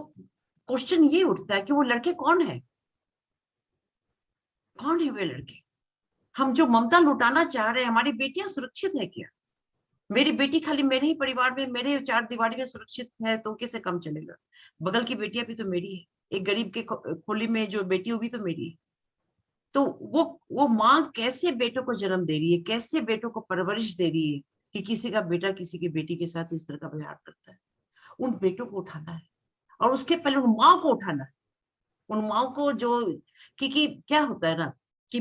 क्वेश्चन ये उठता है कि वो लड़के कौन है वे लड़के? हम जो ममता लुटाना चाह रहे हैं, हमारी बेटियां सुरक्षित है क्या? मेरी बेटी खाली मेरे ही परिवार में, मेरे 4 दीवारी में सुरक्षित है तो कैसे काम चलेगा? बगल की बेटियां भी तो मेरी है, एक गरीब के खोली में जो बेटी होगी तो मेरी है। तो वो माँ कैसे बेटों को जन्म दे रही है, कैसे बेटों को परवरिश दे रही है कि किसी का बेटा किसी की बेटी के साथ इस तरह का व्यवहार करता है? उन बेटों को उठाना है, और उसके पहले उन माँ को उठाना है। उन माँ को जो, क्योंकि क्या होता है ना कि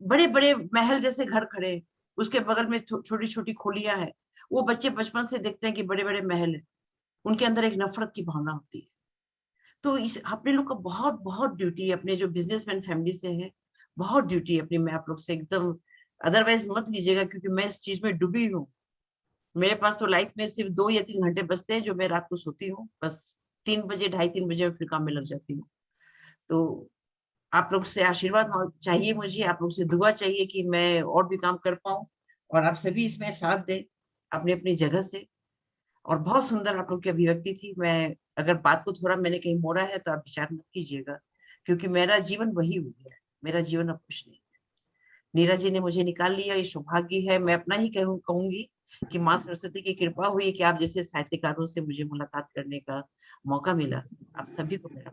बड़े बड़े महल जैसे घर खड़े, उसके बगल में छोटी छोटी खोलियां हैं, वो बच्चे बचपन से देखते हैं कि बड़े बड़े महल है, उनके अंदर एक नफरत की भावना होती है। तो इस अपने लोग का बहुत बहुत ड्यूटी है, अपने जो बिजनेसमैन फैमिली से है, बहुत ड्यूटी है अपनी। मैं आप लोग से एकदम, अदरवाइज मत लीजिएगा, क्योंकि मैं इस चीज में डूबी हूँ। मेरे पास तो लाइफ में सिर्फ 2 या 3 घंटे बचते हैं जो मैं रात को सोती हूँ, बस 3 बजे 2:30-3 बजे मैं फिर काम में लग जाती हूँ। तो आप लोग से आशीर्वाद चाहिए मुझे, आप लोग से दुआ चाहिए कि मैं और भी काम कर पाऊं, और आप सभी इसमें साथ दें अपनी अपनी जगह से। और बहुत सुंदर आप लोग की अभिव्यक्ति थी। मैं अगर बात को थोड़ा मैंने कहीं मोड़ा है तो आप विचार मत कीजिएगा, क्योंकि मेरा जीवन वही हो गया है, मेरा जीवन अब कुछ नहीं है। नीरा जी ने मुझे निकाल लिया, ये सौभाग्य है। मैं अपना ही कहूंगी कि माँ सरस्वती की कृपा हुई कि आप जैसे साहित्यकारों से मुझे मुलाकात करने का मौका मिला। आप सभी को मेरा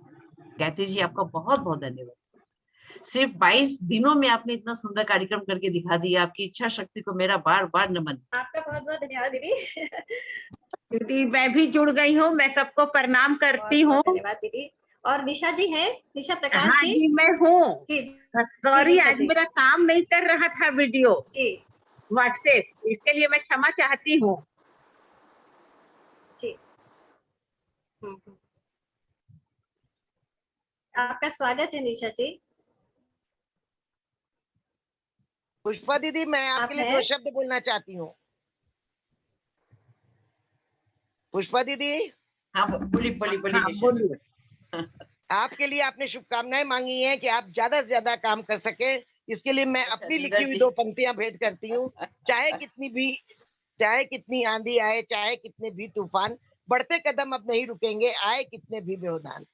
गायत्री जी, आपका बहुत बहुत धन्यवाद। सिर्फ 22 दिनों में आपने इतना सुंदर कार्यक्रम करके दिखा दिया। आपकी इच्छा शक्ति को मेरा बार बार नमन। आपका बहुत बहुत धन्यवाद दीदी। दीदी मैं भी जुड़ गई हूँ, मैं सबको प्रणाम करती हूँ। धन्यवाद दीदी। और निशा जी हैं, निशा प्रकाश हाँ जी, मैं हूँ। जी सॉरी, आज मेरा काम नहीं कर रहा था वीडियो जी व्हाट्सएप, इसके लिए मैं क्षमा चाहती हूँ जी। आपका स्वागत है निशा जी। पुष्पा दीदी, मैं आपके लिए 2 शब्द बोलना चाहती हूँ। पुष्पा दीदी। हाँ बोलिए। आपके लिए आपने शुभकामनाएं मांगी हैं कि आप ज्यादा से ज्यादा काम कर सके। इसके लिए मैं अपनी लिखी हुई 2 पंक्तियां भेंट करती हूँ। चाहे कितनी आंधी आए, चाहे कितने भी तूफान, बढ़ते कदम अब नहीं रुकेंगे, आए कितने भी व्यवधान।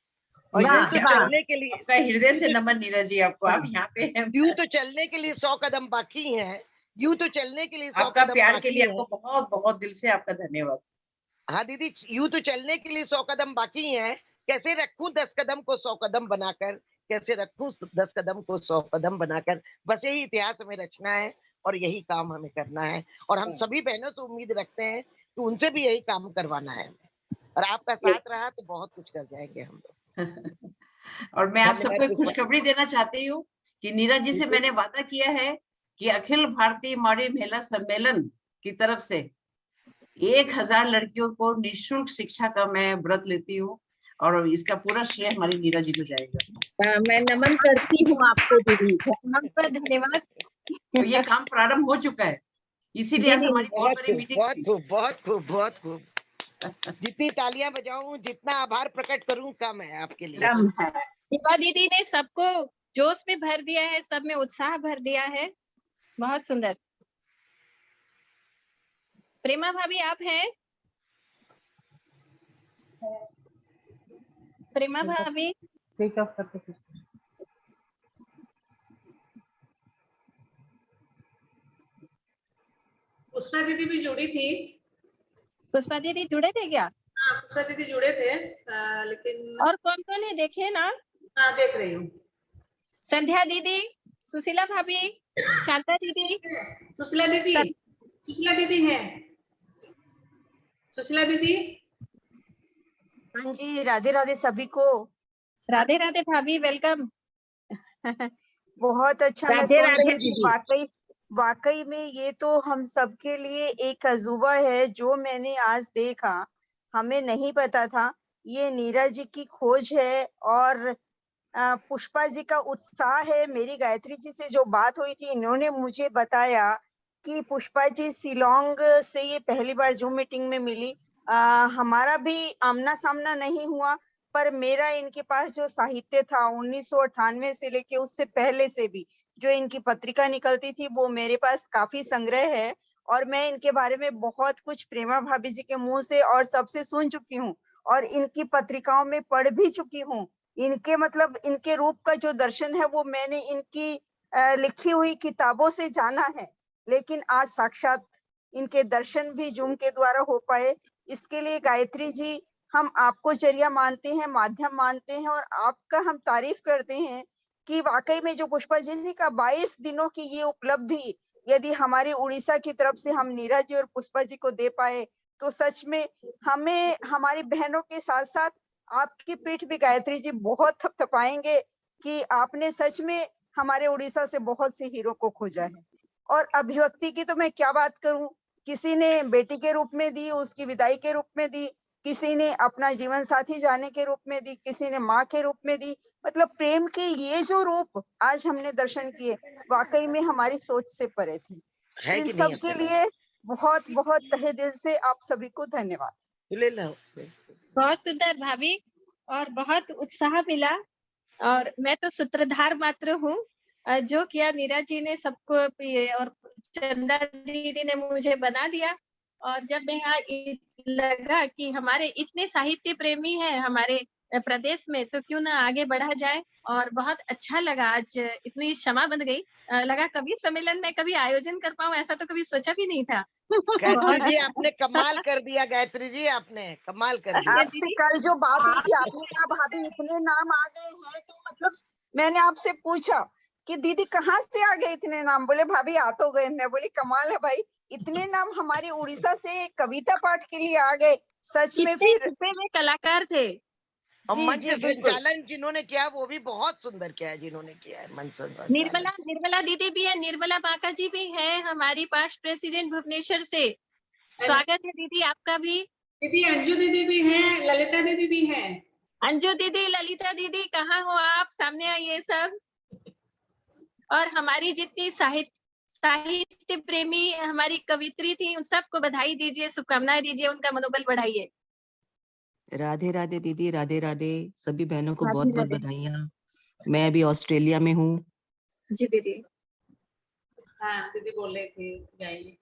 और यूं तो चलने के लिए हृदय से नमन नीरज जी आपको, आप यहाँ पे हैं। यूं तो चलने के लिए 100 कदम बाकी हैं, यूं तो चलने के लिए 100 आपका कदम प्यार के लिए बाकी आपको बहुत बहुत दिल से आपका धन्यवाद। हाँ दीदी, यूं तो चलने के लिए 100 कदम बाकी हैं, कैसे रखूं 10 कदम को 100 कदम बनाकर, कैसे रखूं 10 कदम को 100 कदम बनाकर। बस यही इतिहास हमें रचना है और यही काम हमें करना है। और हम सभी बहनों से उम्मीद रखते हैं कि उनसे भी यही काम करवाना है, और आपका साथ रहा तो बहुत कुछ कर जाएंगे हम लोग। और मैं आप सबको एक खुशखबरी देना चाहती हूँ कि नीरज जी से मैंने वादा किया है कि अखिल भारतीय मौर्य महिला सम्मेलन की तरफ से 1000 लड़कियों को निःशुल्क शिक्षा का मैं व्रत लेती हूँ, और इसका पूरा श्रेय हमारी नीरज जी को जाएगा। मैं नमन करती हूँ आपको दीदी, बहुत धन्यवाद। तो ये काम प्रारंभ हो चुका है, इसीलिए आज हमारी बहुत बड़ी मीटिंग थी। बहुत खूब। जितनी तालियां बजाऊं, जितना आभार प्रकट करूं, कम है आपके लिए। कम है। दीपा दीदी ने सबको जोश में भर दिया है, सब में उत्साह भर दिया है। बहुत सुंदर। प्रेमा भाभी आप हैं? प्रेमा भाभी स्विच ऑफ करके पुष्पा दीदी भी जुड़ी थी। पुष्पा दीदी जुड़े थे क्या? हाँ, पुष्पा दीदी जुड़े थे, लेकिन और कौन कौन है देखे ना? हाँ, देख रही हूँ। संध्या दीदी, सुशीला भाभी, शांता दीदी, सुशीला दीदी, सुशीला दीदी है। सुशीला दीदी, हाँ जी, राधे राधे सभी को। राधे राधे भाभी, वेलकम। बहुत अच्छा, मैं राधे सुन राधे रही थी। दीदी। वाकई में ये तो हम सबके लिए एक अजूबा है जो मैंने आज देखा। हमें नहीं पता था ये नीरज जी की खोज है और पुष्पा जी का उत्साह है। मेरी गायत्री जी से जो बात हुई थी, इन्होंने मुझे बताया कि पुष्पा जी शिलोंग से ये पहली बार जूम मीटिंग में मिली। हमारा भी आमना सामना नहीं हुआ, पर मेरा इनके पास जो साहित्य था 1998 से लेके उससे पहले से भी जो इनकी पत्रिका निकलती थी, वो मेरे पास काफी संग्रह है और मैं इनके बारे में बहुत कुछ प्रेमा भाभी जी के मुंह से और सबसे सुन चुकी हूँ और इनकी पत्रिकाओं में पढ़ भी चुकी हूँ। इनके मतलब इनके रूप का जो दर्शन है वो मैंने इनकी लिखी हुई किताबों से जाना है, लेकिन आज साक्षात इनके दर्शन भी जूम के द्वारा हो पाए। इसके लिए गायत्री जी, हम आपको जरिया मानते हैं, माध्यम मानते हैं और आपका हम तारीफ करते हैं कि वाकई में जो पुष्पा जी ने कहा 22 दिनों की ये उपलब्धि यदि हमारी उड़ीसा की तरफ से हम नीरज जी और पुष्पा जी को दे पाए तो सच में हमें हमारी बहनों के साथ साथ आपकी पीठ भी गायत्री जी बहुत थपथपाएंगे कि आपने सच में हमारे उड़ीसा से बहुत से हीरो को खोजा है। और अभिव्यक्ति की तो मैं क्या बात करूं, किसी ने बेटी के रूप में दी, उसकी विदाई के रूप में दी, किसी ने अपना जीवन साथी जाने के रूप में दी, किसी ने माँ के रूप में दी। मतलब प्रेम के ये जो रूप आज हमने दर्शन किए वाकई में हमारी सोच से परे थे। इन सब के लिए बहुत बहुत तहे दिल से आप सभी को धन्यवाद। ले लो। बहुत सुंदर भाभी और बहुत उत्साह मिला और मैं तो सूत्रधार मात्र हूँ। जो किया नीरज जी ने सबको और चंदा दीदी ने मुझे बना दिया। और जब मैं यहाँ लगा कि हमारे इतने साहित्य प्रेमी हैं हमारे प्रदेश में, तो क्यों ना आगे बढ़ा जाए। और बहुत अच्छा लगा, आज इतनी क्षमा बन गई। लगा कवि सम्मेलन में कभी आयोजन कर पाऊं, ऐसा तो कभी सोचा भी नहीं था। गायत्री जी आपने कमाल कर दिया, गायत्री जी आपने कमाल कर दिया। आपसे कल जो बात हुई थी, आपने कहा भाभी इतने नाम आ गए हैं, तो मतलब मैंने आपसे पूछा कि दीदी कहाँ से आ गए इतने नाम, बोले भाभी आ तो गए। मैं बोली कमाल है भाई, इतने नाम हमारे उड़ीसा से कविता पाठ के लिए आ गए। सच में फिर में कलाकार थे। और जी, मंच जी, बिल्कुल। संचालन जिन्होंने किया वो भी बहुत सुंदर किया है, जिन्होंने किया है मंच संचालन। निर्मला दीदी भी है, निर्मला बांका जी भी है हमारी पास्ट प्रेसिडेंट भुवनेश्वर से। स्वागत है दीदी आपका भी। दीदी अंजू दीदी भी है, ललिता दीदी भी है। अंजू दीदी, ललिता दीदी, कहाँ हो आप? सामने आइए सब। और हमारी जितनी साहित्य प्रेमी हमारी कवित्री थी, उन सबको बधाई दीजिए, शुभकामनाएं दीजिए, उनका मनोबल बढ़ाइए। राधे राधे दीदी, राधे राधे सभी बहनों को राधे बहुत बहुत राधे। बधाइयाँ। मैं अभी ऑस्ट्रेलिया में हूँ। जी दीदी। हाँ दीदी बोल रहे थे जाइए।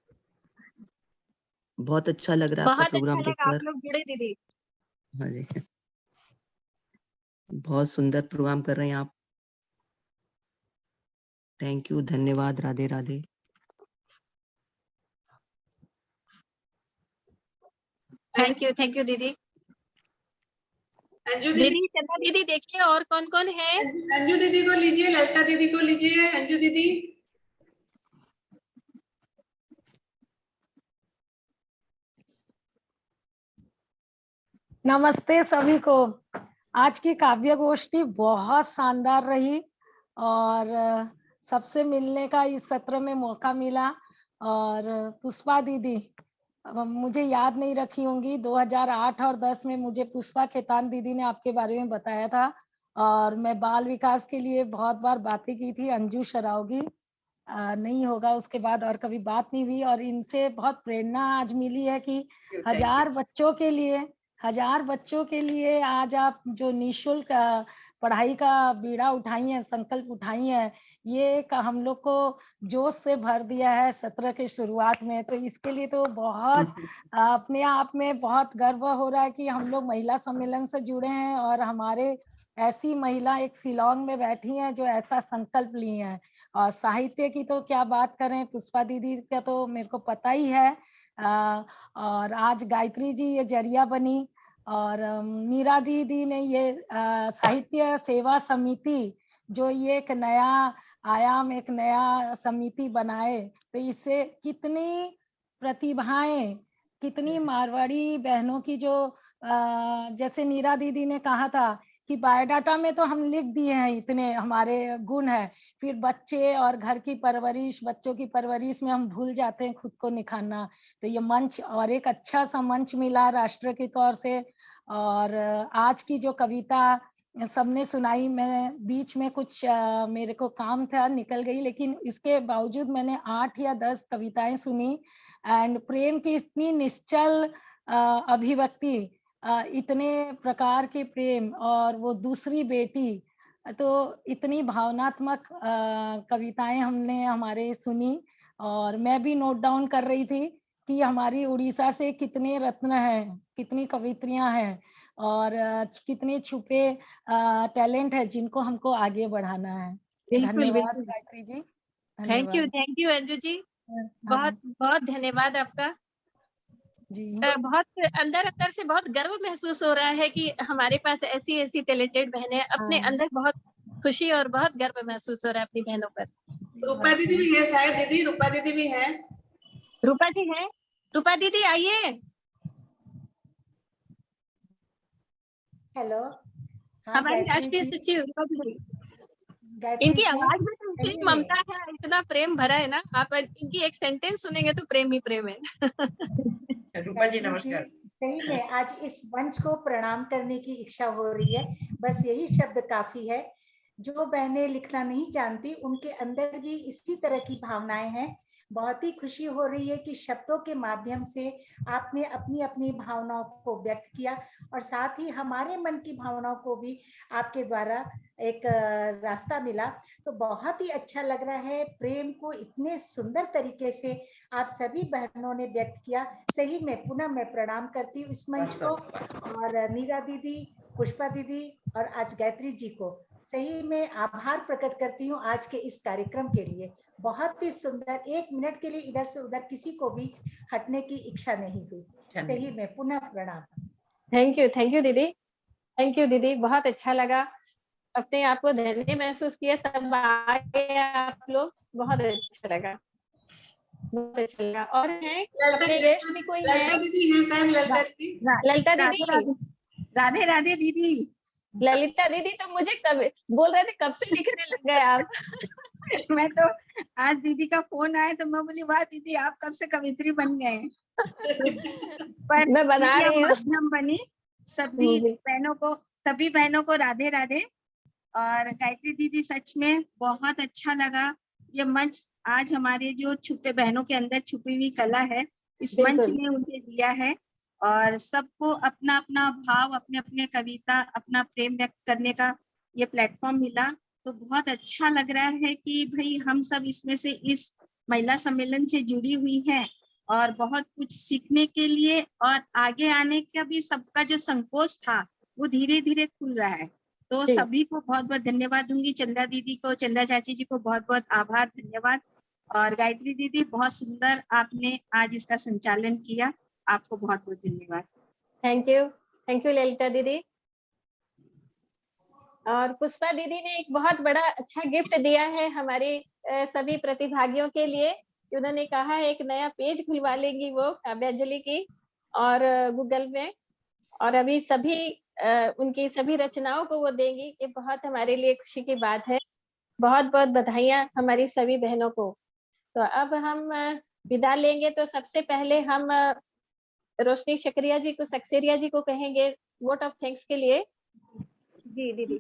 बहुत अच्छा लग रहा है आपका बहुत अच्छा प्रोग्राम लगा आप देखकर। लोग जुड़े दीदी। हाँ जी, बहुत सुंदर प्रोग्राम कर रहे हैं आप। थैंक यू, धन्यवाद, राधे राधे। थैंक यू दीदी। अंजू दीदी, दीदी चंदा दीदी देखिए और कौन कौन है। अंजू दीदी को लीजिए, ललिता दीदी को लीजिए। अंजू दीदी, नमस्ते सभी को। आज की काव्य गोष्ठी बहुत शानदार रही और सबसे मिलने का इस सत्र में मौका मिला। और पुष्पा दीदी मुझे याद नहीं रखी होंगी, 2008 और 10 में मुझे पुष्पा खेतान दीदी ने आपके बारे में बताया था और मैं बाल विकास के लिए बहुत बार बातें की थी अंजू शरावगी। नहीं होगा उसके बाद और कभी बात नहीं हुई। और इनसे बहुत प्रेरणा आज मिली है कि 1000 बच्चों के लिए आज आप जो निःशुल्क पढ़ाई का बीड़ा उठाई है, संकल्प उठाई है, ये हम लोग को जोश से भर दिया है सत्र के शुरुआत में। तो इसके लिए तो बहुत अपने आप में बहुत गर्व हो रहा है कि हम लोग महिला सम्मेलन से जुड़े हैं और हमारे ऐसी महिला एक शिलांग में बैठी हैं जो ऐसा संकल्प ली हैं। और साहित्य की तो क्या बात करें, पुष्पा दीदी का तो मेरे को पता ही है। और आज गायत्री जी ये जरिया बनी और नीरा दीदी ने ये साहित्य सेवा समिति जो ये एक नया आयाम, एक नया समिति बनाए, तो इससे कितनी प्रतिभाएं, कितनी मारवाड़ी बहनों की जो जैसे नीरा दीदी ने कहा था कि बायोडाटा में तो हम लिख दिए हैं इतने हमारे गुण है, फिर बच्चे और घर की परवरिश, बच्चों की परवरिश में हम भूल जाते हैं खुद को निखारना। तो ये मंच और एक अच्छा सा मंच मिला राष्ट्र के तौर से। और आज की जो कविता सबने सुनाई, मैं बीच में कुछ मेरे को काम था निकल गई, लेकिन इसके बावजूद मैंने 8 या 10 कविताएं सुनी। एंड प्रेम की इतनी निश्चल अभिव्यक्ति, इतने प्रकार के प्रेम, और वो दूसरी बेटी, तो इतनी भावनात्मक कविताएं हमने हमारे सुनी। और मैं भी नोट डाउन कर रही थी कि हमारी उड़ीसा से कितने रत्न हैं, कितनी कवित्रियां हैं और कितने छुपे टैलेंट है जिनको हमको आगे बढ़ाना है। धन्यवाद गायत्री जी। थैंक यू अंजू जी, बहुत बहुत धन्यवाद आपका जी। बहुत अंदर से बहुत गर्व महसूस हो रहा है कि हमारे पास ऐसी टैलेंटेड बहनें, अपने अंदर बहुत खुशी और बहुत गर्व महसूस हो रहा है अपनी बहनों पर। रूपा दीदी भी है शायद, दीदी रूपा दीदी भी है। रूपा जी है, रूपा दीदी आइए। हेलो, हमारी राष्ट्रीय सचिव रूपा दीदी, इनकी आवाज में तो इतनी ममता है, इतना प्रेम भरा है ना, आप इनकी एक सेंटेंस सुनेंगे तो प्रेम ही प्रेम है। रूपा जी नमस्कार। सही में आज इस मंच को प्रणाम करने की इच्छा हो रही है, बस यही शब्द काफी है। जो बहनें लिखना नहीं जानती उनके अंदर भी इसी तरह की भावनाएं हैं। बहुत ही खुशी हो रही है कि शब्दों के माध्यम से आपने अपनी अपनी भावनाओं को व्यक्त किया और साथ ही हमारे मन की भावनाओं को भी आपके द्वारा एक रास्ता मिला। तो बहुत ही अच्छा लग रहा है, प्रेम को इतने सुंदर तरीके से आप सभी बहनों ने व्यक्त किया। सही में पुनः मैं प्रणाम करती हूँ इस मंच को और नीरा दीदी, पुष्पा दीदी और आज गायत्री जी को सही में आभार प्रकट करती हूँ आज के इस कार्यक्रम के लिए। बहुत ही सुंदर, 1 मिनट के लिए इधर से उधर किसी को भी हटने की इच्छा नहीं हुई। सही में पुनः प्रणाम। थैंक यू दीदी, थैंक यू दीदी, बहुत अच्छा लगा, अपने आप को धन्य महसूस किया, सब आए आप लोग, बहुत अच्छा लगा, बहुत अच्छा लगा। और है अपने देश में कोई है? ललिता दीदी है शायद, ललिता दीदी, राधे राधे दीदी। ललिता दीदी तो मुझे कब बोल रहे थे, कब से लिखने लग गए आप? मैं तो आज दीदी का फोन आया तो मैं बोली वाह दीदी आप कब से कवित्री बन गए। पर मैं बना रही हूँ, माध्यम बनी। सभी बहनों को राधे राधे। और गायत्री दीदी सच में बहुत अच्छा लगा ये मंच, आज हमारे जो छुपे बहनों के अंदर छुपी हुई कला है इस मंच ने उन्हें दिया है और सबको अपना अपना भाव, अपने अपने कविता, अपना प्रेम व्यक्त करने का ये प्लेटफॉर्म मिला। तो बहुत अच्छा लग रहा है कि भाई हम सब इसमें से इस महिला सम्मेलन से जुड़ी हुई हैं और बहुत कुछ सीखने के लिए और आगे आने का भी सबका जो संकोच था वो धीरे धीरे खुल रहा है। तो सभी को बहुत बहुत धन्यवाद दूंगी। चंदा दीदी को, चंदा चाची जी को बहुत बहुत आभार, धन्यवाद। और गायत्री दीदी बहुत सुंदर आपने आज इसका संचालन किया, आपको बहुत बहुत धन्यवाद। थैंक यू ललिता दीदी। और पुष्पा दीदी ने एक बहुत बड़ा अच्छा गिफ्ट दिया है हमारे सभी प्रतिभागियों के लिए। उन्होंने कहा है एक नया पेज खुलवा लेंगी वो काव्यांजलि की और गूगल में, और अभी सभी उनकी सभी रचनाओं को वो देंगी। ये बहुत हमारे लिए खुशी की बात है। बहुत बहुत बधाइयां हमारी सभी बहनों को। तो अब हम विदा लेंगे, तो सबसे पहले हम रोशनी सक्सेरिया जी को कहेंगे वोट ऑफ थैंक्स के लिए। जी दीदी।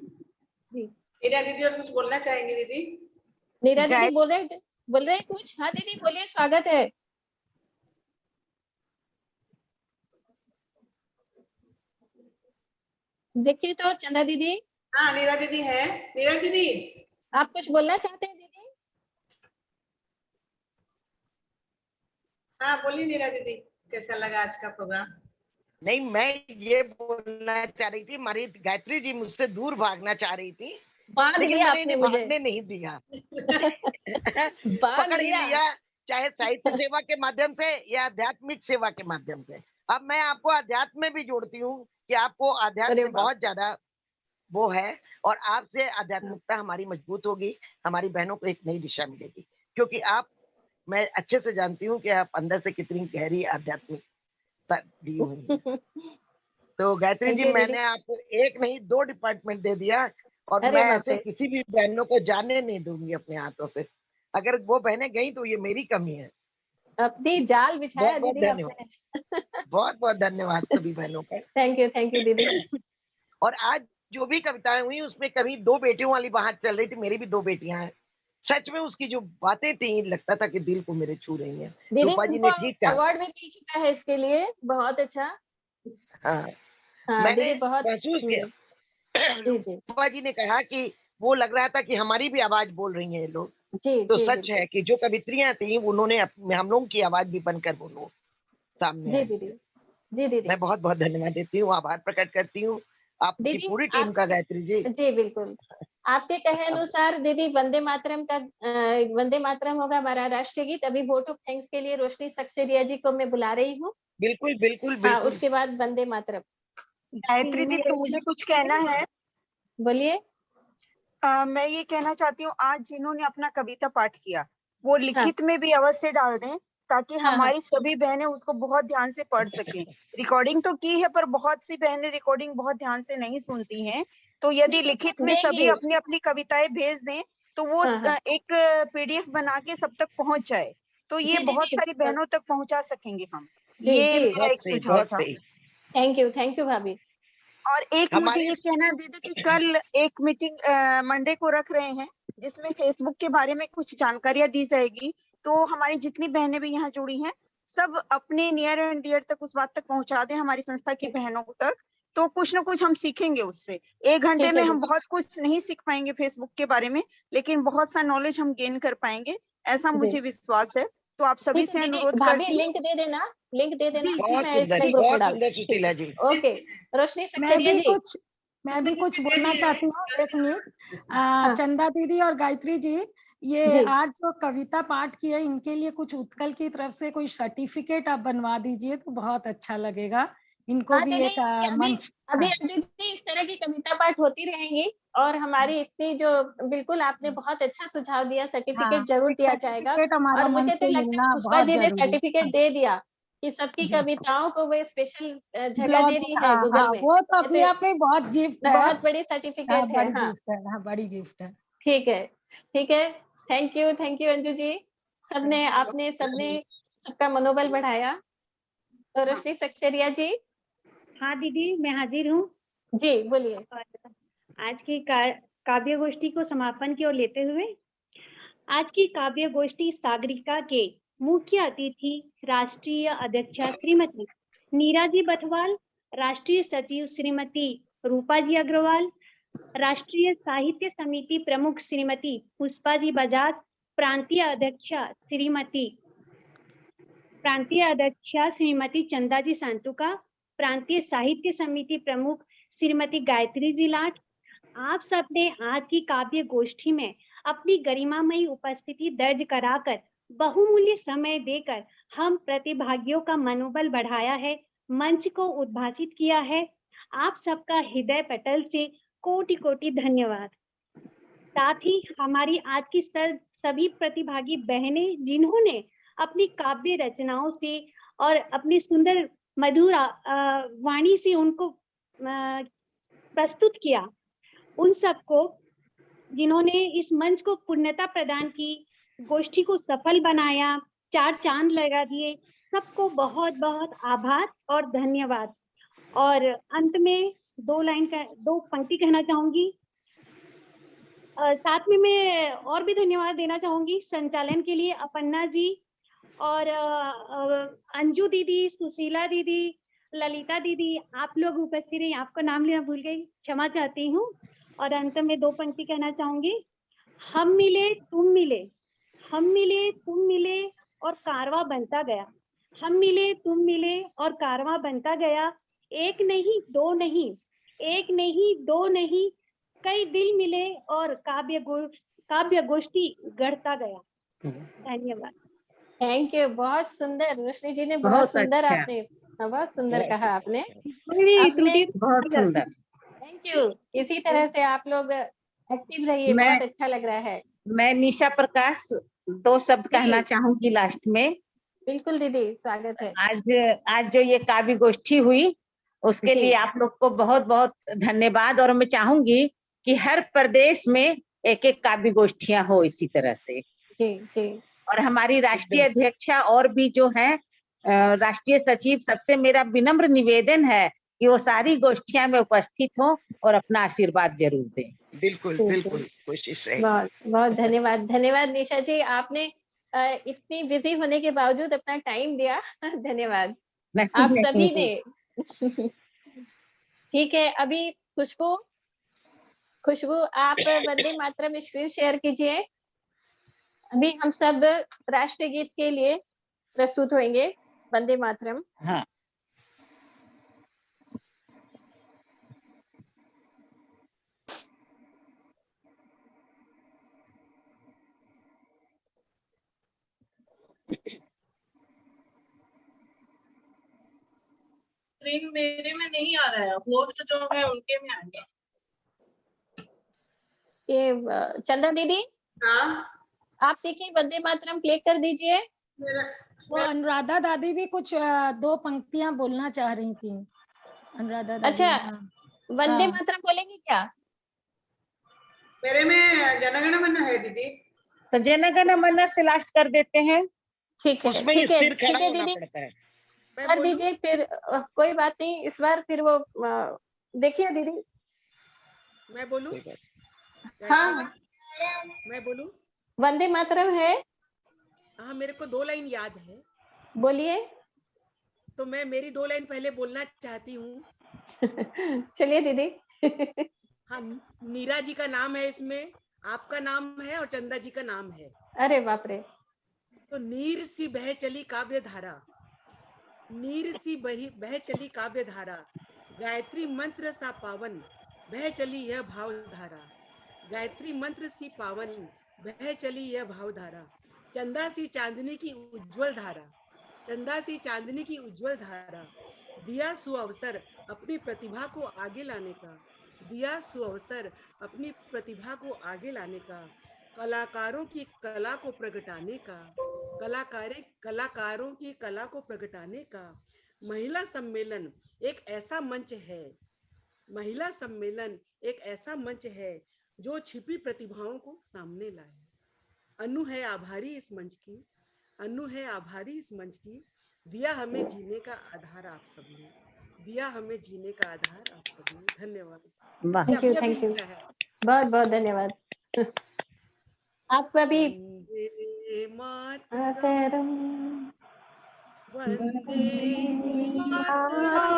जी नीरा दीदी और कुछ बोलना चाहेंगे दीदी? नीरा दीदी बोल रहे हैं। बोल रहे हैं कुछ? हाँ दीदी बोलिए, स्वागत है। देखिए तो चंदा दीदी। हाँ नीरा दीदी है। नीरा दीदी आप कुछ बोलना चाहते हैं दीदी? हाँ बोलिए नीरा दीदी, कैसा लगा आज का प्रोग्राम? नहीं, मैं ये बोलना चाह रही थी, हमारी गायत्री जी मुझसे दूर भागना चाह रही थी, बांध लेकिन लिया मैंने आपने इन्हें मुझे। भागने नहीं दिया। बांध पकड़ ही लिया। लिया, चाहे साहित्य सेवा के माध्यम से या आध्यात्मिक सेवा के माध्यम से। अब मैं आपको अध्यात्म में भी जोड़ती हूँ कि आपको आध्यात्म में बहुत ज्यादा वो है, और आपसे आध्यात्मिकता हमारी मजबूत होगी, हमारी बहनों को एक नई दिशा मिलेगी, क्योंकि आप, मैं अच्छे से जानती हूँ कि आप अंदर से कितनी गहरी आध्यात्मिकता दी हुई है। तो गायत्री जी, मैंने आपको एक नहीं 2 डिपार्टमेंट दे दिया, और अरे मैं बाप ऐसे रे। किसी भी बहनों को जाने नहीं दूंगी अपने हाथों से। अगर वो बहनें गई तो ये मेरी कमी है। अपनी जाल बिछाया बहुत बहुत दीदी धन्यवाद, आपने। बहुत बहुत धन्यवाद सभी बहनों का। थैंक यू दीदी। और आज जो भी कविताएं हुई उसमें कभी 2 बेटियों वाली बात चल रही थी, मेरी भी 2 बेटियां हैं। सच में उसकी जो बातें थी, लगता था कि दिल को मेरे छू रही हैं। दीदी रूपा जी उनको ने ठीक कहा। अवार्ड भी मिल चुका है इसके लिए, बहुत अच्छा। हाँ, हाँ मैंने दीदी बहुत। महसूस किया। जी जी रूपा जी ने कहा कि वो लग रहा था कि हमारी भी आवाज बोल रही हैं ये लोग। जी तो जी सच बिल्कुल। है कि जो कवित्रियां थी उन्होंने हम लोगों की आवाज भी बनकर बोलो सामने जी आई। दीदी। जी दीदी। मैं बहुत बहुत धन्यवाद देती हूँ, आभार प्रकट करती हूँ आपकी दीदी पूरी टीम का, गायत्री जी। जी बिल्कुल। आपके कहे अनुसार दीदी वंदे मातरम का वंदे मातरम होगा हमारा राष्ट्रीय गीत। अभी वोट ऑफ थैंक्स के लिए रोशनी सक्सेरिया जी को मैं बुला रही हूँ। बिल्कुल बिल्कुल हाँ, बिल्कुल। उसके बाद वंदे मातरम। गायत्री दीदी मुझे कुछ कहना है। बोलिए। मैं ये कहना चाहती हूँ, आज जिन्होंने अपना कविता पाठ किया वो हाँ। लिखित में भी अवश्य डाल दें, ताकि हाँ, हाँ। हमारी सभी बहनें उसको बहुत ध्यान से पढ़ सकें। रिकॉर्डिंग तो की है, पर बहुत सी बहनें रिकॉर्डिंग बहुत ध्यान से नहीं सुनती हैं। तो यदि लिखित में सभी देंगे। अपनी अपनी कविताएं भेज दें तो वो हाँ, हाँ। एक पीडीएफ बना के सब तक पहुंच जाए, तो ये जी बहुत दीदी सारी बहनों तक पहुंचा सकेंगे हम। जी ये जी मेरा एक सुझाव बहुत था। सही। थैंक यू भाभी। और एक मुझे हमारे ये कहना है दीदी कि कल एक मीटिंग मंडे को रख रहे हैं, जिसमें फेसबुक के बारे में कुछ जानकारियां दी जाएगी। तो हमारी जितनी बहनें भी यहाँ जुड़ी हैं, सब अपने नियर एंड डियर तक उस बात तक पहुंचा दें, हमारी संस्था की बहनों तक। तो कुछ ना कुछ हम सीखेंगे उससे। 1 घंटे ठीक में है हम दीदी। बहुत कुछ नहीं सीख पाएंगे फेसबुक के बारे में, लेकिन बहुत सा नॉलेज हम गेन कर पाएंगे, ऐसा जी। मुझे विश्वास है। तो आप सभी ठीक है से दीदी, अनुरोध भाभी करती हूँ। लिंक दे देना, लिंक दे देना। जी जी बहुत मैं सुंदर, इसमें ग्रुप में बहुत डाल। सुंदर ठीक सुशीला है। जी। ओके, रोशनी मैं सक्सेरिया भी जी। कुछ बोलना चाहती हूँ, 1 मिनट। हाँ। चंदा दीदी और गायत्री जी, ये जी। आज जो कविता पाठ किए, इनके लिए कुछ उत्कल की तरफ से कोई सर्टिफिकेट आप बनवा दीजिए तो बहुत अच्छा लगेगा। इनको हाँ भी दीदी, एक अभी मंच। अभी हाँ। अंजू जी इस तरह की कविता पाठ होती रहेंगी। और हमारी इतनी जो, बिल्कुल आपने बहुत अच्छा सुझाव दिया, हाँ, सर्टिफिकेट जरूर एक दिया जाएगा। सर्टिफिकेट हमारा और मंच मुझे तो से लगता है मिलना पुष्पा बहुत जी ने जरूरी है। सर्टिफिकेट दे दिया कि सबकी जी। कविताओं को वो स्पेशल जगह ब्लॉग, दे रही है हाँ गूगल में। वो तो ये अपने आप में बहुत गिफ्ट है। बहुत बड़ी सर्टिफिकेट है। बड़ी हाँ गिफ्ट है। हाँ, बड़ी गिफ्ट है। ठीक है, ठीक है। Thank you Anju ji. सबने आपने सबने सबका मनोबल बढ़ाया। तो रोशनी सक्सेरिया जी। हाँ दीदी, मैं हाजिर हूँ। जी बोलिए। और आज की काव्य गोष्ठी को समापन की ओर लेते हुए, आज की काव्य गोष्ठी सागरिका के मुख्य अतिथि राष्ट्रीय अध्यक्षा श्रीमती नीरा जी बथवाल, राष्ट्रीय सचिव श्रीमती रूपा जी अग्रवाल, राष्ट्रीय साहित्य समिति प्रमुख श्रीमती पुष्पा जी बजाज, प्रांतीय अध्यक्षा श्रीमती चंदा जी सांतुका, प्रांतीय साहित्य समिति प्रमुख श्रीमती गायत्री जी लाट, आप सबने आज की काव्य गोष्ठी में अपनी गरिमामयी उपस्थिति दर्ज कराकर बहुमूल्य समय देकर हम प्रतिभागियों का मनोबल बढ़ाया है, मंच को उद्भासित किया है। आप सबका हृदय पटल से कोटि कोटि धन्यवाद। साथ ही हमारी आज की सभी प्रतिभागी बहनें, जिन्होंने अपनी काव्य रचनाओं से और अपनी सुंदर मधुर वाणी से उनको प्रस्तुत किया, उन सबको, जिन्होंने इस मंच को पूर्णता प्रदान की, गोष्ठी को सफल बनाया, 4 चांद लगा दिए, सबको बहुत बहुत आभार और धन्यवाद। और अंत में 2 पंक्ति कहना चाहूंगी। साथ में मैं और भी धन्यवाद देना चाहूंगी संचालन के लिए अपर्णा जी और अंजू दीदी, सुशीला दीदी, ललिता दीदी, आप लोग उपस्थित रहे, आपका नाम लेना भूल गई, क्षमा चाहती हूँ। और अंत में 2 पंक्ति कहना चाहूंगी। हम मिले तुम मिले, हम मिले तुम मिले और कारवां बनता गया। हम मिले तुम मिले और कारवां बनता गया। एक नहीं दो नहीं, एक नहीं दो नहीं, कई दिल मिले और काव्य गोष्ठी गढ़ता गया। धन्यवाद। थैंक यू, बहुत सुंदर। रोशनी जी ने बहुत बहुत सुंदर अच्छा। आपने बहुत सुंदर कहा आपने। बहुत सुंदर। Thank you. इसी तरह से आप लोग एक्टिव रहिए, बहुत अच्छा लग रहा है। मैं निशा प्रकाश 2 शब्द कहना चाहूंगी लास्ट में। बिल्कुल दीदी, स्वागत है। आज जो ये काव्य गोष्ठी हुई उसके लिए आप लोग को बहुत बहुत धन्यवाद। और मैं चाहूंगी कि हर प्रदेश में एक एक काव्य गोष्ठियां हो इसी तरह से। जी जी। और हमारी राष्ट्रीय अध्यक्षा और भी जो है राष्ट्रीय सचिव, सबसे मेरा विनम्र निवेदन है कि वो सारी गोष्ठियां में उपस्थित हो और अपना आशीर्वाद जरूर दें। बिल्कुल जी, जी। बिल्कुल, कोशिश रहेगी। बहुत बहुत धन्यवाद। धन्यवाद निशा जी, आपने इतनी बिजी होने के बावजूद अपना टाइम दिया। धन्यवाद आप सभी ने। ठीक है, अभी खुशबू आप वंदे मातरम स्क्रीन शेयर कीजिए। अभी हम सब राष्ट्रीय गीत के लिए प्रस्तुत होंगे, वंदे मातरम। हाँ। स्क्रीन मेरे में नहीं आ रहा है, होस्ट जो है उनके में आएगा। ये चंदा दीदी, हाँ आप देखिए वंदे मातरम प्ले कर दीजिए। वो अनुराधा दादी भी कुछ 2 पंक्तियां बोलना चाह रही थी। अनुराधा दादी। अच्छा, हाँ। वंदे हाँ। मातरम बोलेंगे क्या? मेरे में जनगण मन है दीदी। तो जनगण मन से लास्ट कर देते हैं। ठीक है, उसमें ठीक है, स्थिर खड़ा ठीक है होना दीदी, पड़ता है। कर दीजिए फिर। कोई बात नहीं, इस बार फिर वो देखिए दीदी। मैं बोलूं? हाँ, मैं बोलूं? वंदे मातरम है। हाँ, मेरे को 2 लाइन याद है। बोलिए। तो मैं मेरी 2 लाइन पहले बोलना चाहती हूँ। चलिए दीदी। हाँ, नीरा जी का नाम है इसमें, आपका नाम है और चंदा जी का नाम है। अरे बाप रे। तो नीर सी बह चली काव्य धारा, नीर सी बह चली काव्य धारा, गायत्री मंत्र सा पावन बह चली यह भाव धारा, गायत्री मंत्र सी पावन बह चली यह भाव धारा, चंदा सी चांदनी की उज्जवल धारा, चंदा सी चांदनी की उज्जवल धारा, दिया सुअवसर अपनी प्रतिभा को आगे लाने का, दिया सुअवसर अपनी प्रतिभा को आगे लाने का, कलाकारों की कला को प्रगटाने का, कलाकारों की कला को प्रगटाने का। महिला सम्मेलन एक ऐसा मंच है, महिला सम्मेलन एक ऐसा मंच है जो छिपी प्रतिभाओं को सामने लाए। अनु है आभारी इस मंच की, अनु है आभारी इस मंच की, दिया हमें जीने का आधार आप सबने, दिया हमें जीने का आधार आप सबने। धन्यवाद। थैंक यू, थैंक यू, बहुत बहुत धन्यवाद। आपका भी वंदे मातरम, वंदे मातरम,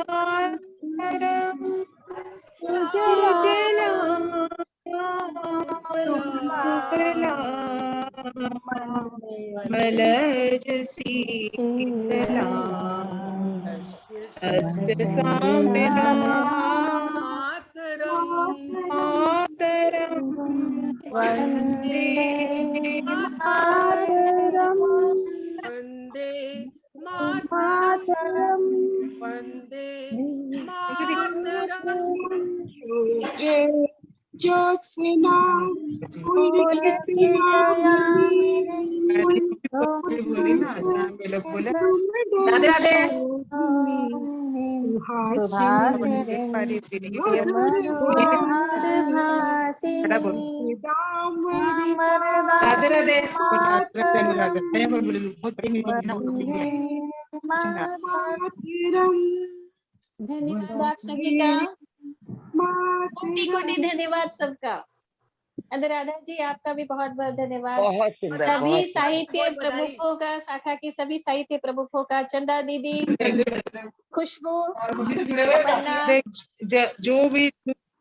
मलयज शीतला अस्य साम्यना मातरम, मातरम वंदे मातरम, वंदे मातरम, वंदे मातरम। ज्योत्स्ना राधे राधे। राधे राधे। धन्यवाद आप सभी का, कोटि कोटि धन्यवाद सबका। अनुराधा जी आपका भी बहुत बहुत धन्यवाद। बहुत सुंदर, सभी बहुत साहित्य बहुत बधाई। प्रमुखों का, शाखा के सभी साहित्य प्रमुखों का, चंदा दीदी, खुशबू, तमन्ना, जो भी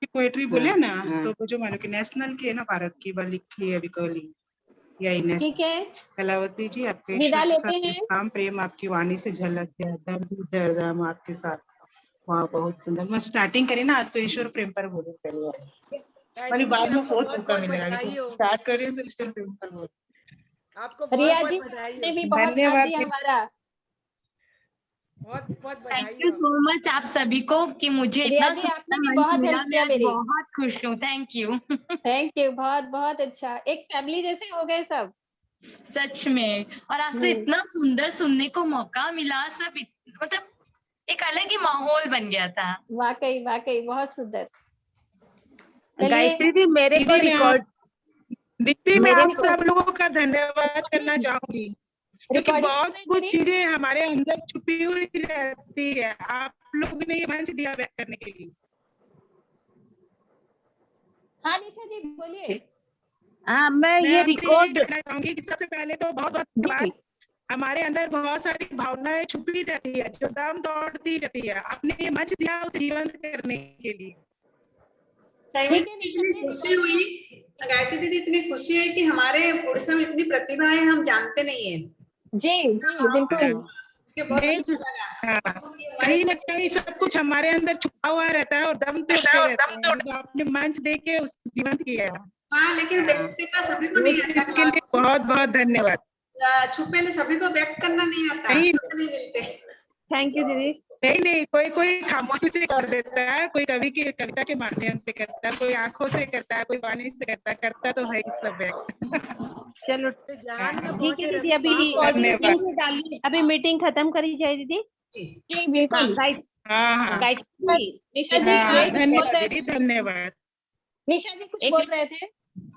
पोएट्री बोले ना, तो वो जो मान लो कि नेशनल की है ना, भारत की, वह लिखी है अभी कली या ठीक है, कलावती जी, आपके विदा ईश्वर के लेते साथ हैं। निष्काम प्रेम आपकी वाणी से झलक गया, दर्द हम आपके साथ। वाह, बहुत सुंदर। मैं स्टार्टिंग करी ना, आज तो ईश्वर प्रेम पर बोले करी, मैंने बाद में बहुत मौका मिलेगा, अभी तो स्टार्ट कर रही हूँ तो ईश्वर प्रेम पर बोल। आपको रिया बहुत जी बहुत बधाई ने हो। भी बहुत धन्यवाद साथ दिया हमारा। बहुत बहुत थैंक बधाई यू हो। सो मच आप सभी को कि मुझे रिया इतना जी सुंदर आपने भी मंच बहुत मिला। हेल्प मैं किया आज मेरी। बहुत खुश हूँ। Thank you. थैंक यू, बहुत बहुत अच्छा, एक फैमिली जैसे हो गए सब। सच में, और आज तो इतना सुंदर सुनने को मौका मिला। सब मतलब एक अलग ही माहौल बन गया था। वाकई वाकई बहुत सुंदर। गायत्री जी, मेरे को रिकॉर्ड दीदी मैं मेरे आप को सब लोगों का धन्यवाद करना चाहूंगी, क्योंकि रिकॉर्डिंग बहुत कुछ चीजें हमारे अंदर छुपी हुई रहती है। आप लोग ने ये मंच दिया व्यक्त करने के लिए। हाँ निशा जी बोलिए। हाँ, मैं ये आपसे रिकॉर्ड कहना चाहूंगी कि सबसे पहले तो बहुत बहुत धन्यवाद। हमारे अंदर बहुत सारी भावनाएं छुपी रहती है, जो दम तोड़ती रहती है। आपने ये मंच दिया उसे जीवंत करने के लिए। इतनी खुशी हुई गायत्री दीदी, इतनी खुशी हुई कि हमारे उड़ीसा में इतनी प्रतिभा है, हम जानते नहीं है। जी जी बिल्कुल। कहीं ना कहीं सब कुछ हमारे अंदर छुपा हुआ रहता है और दम तोड़ते रहते हैं। तो आपने मंच दे के उसको जीवंत किया। हाँ, लेकिन व्यक्त करना सभी को नहीं आता। इसके लिए बहुत बहुत धन्यवाद। छुपे सभी को व्यक्त करना नहीं आता, नहीं मिलते। थैंक यू दीदी। नहीं, कोई खामोशी से कर देता है, कोई कवि की कविता के माध्यम से करता है, कोई आंखों से करता है, कोई वाणी से करता तो है इस सब व्यक्त। चलो ठीक है दीदी, अभी मीटिंग खत्म करी जाए दीदी। जी बिल्कुल। हाँ, निशा जी धन्यवाद दीदी, धन्यवाद। निशा जी कुछ बोल रहे थे।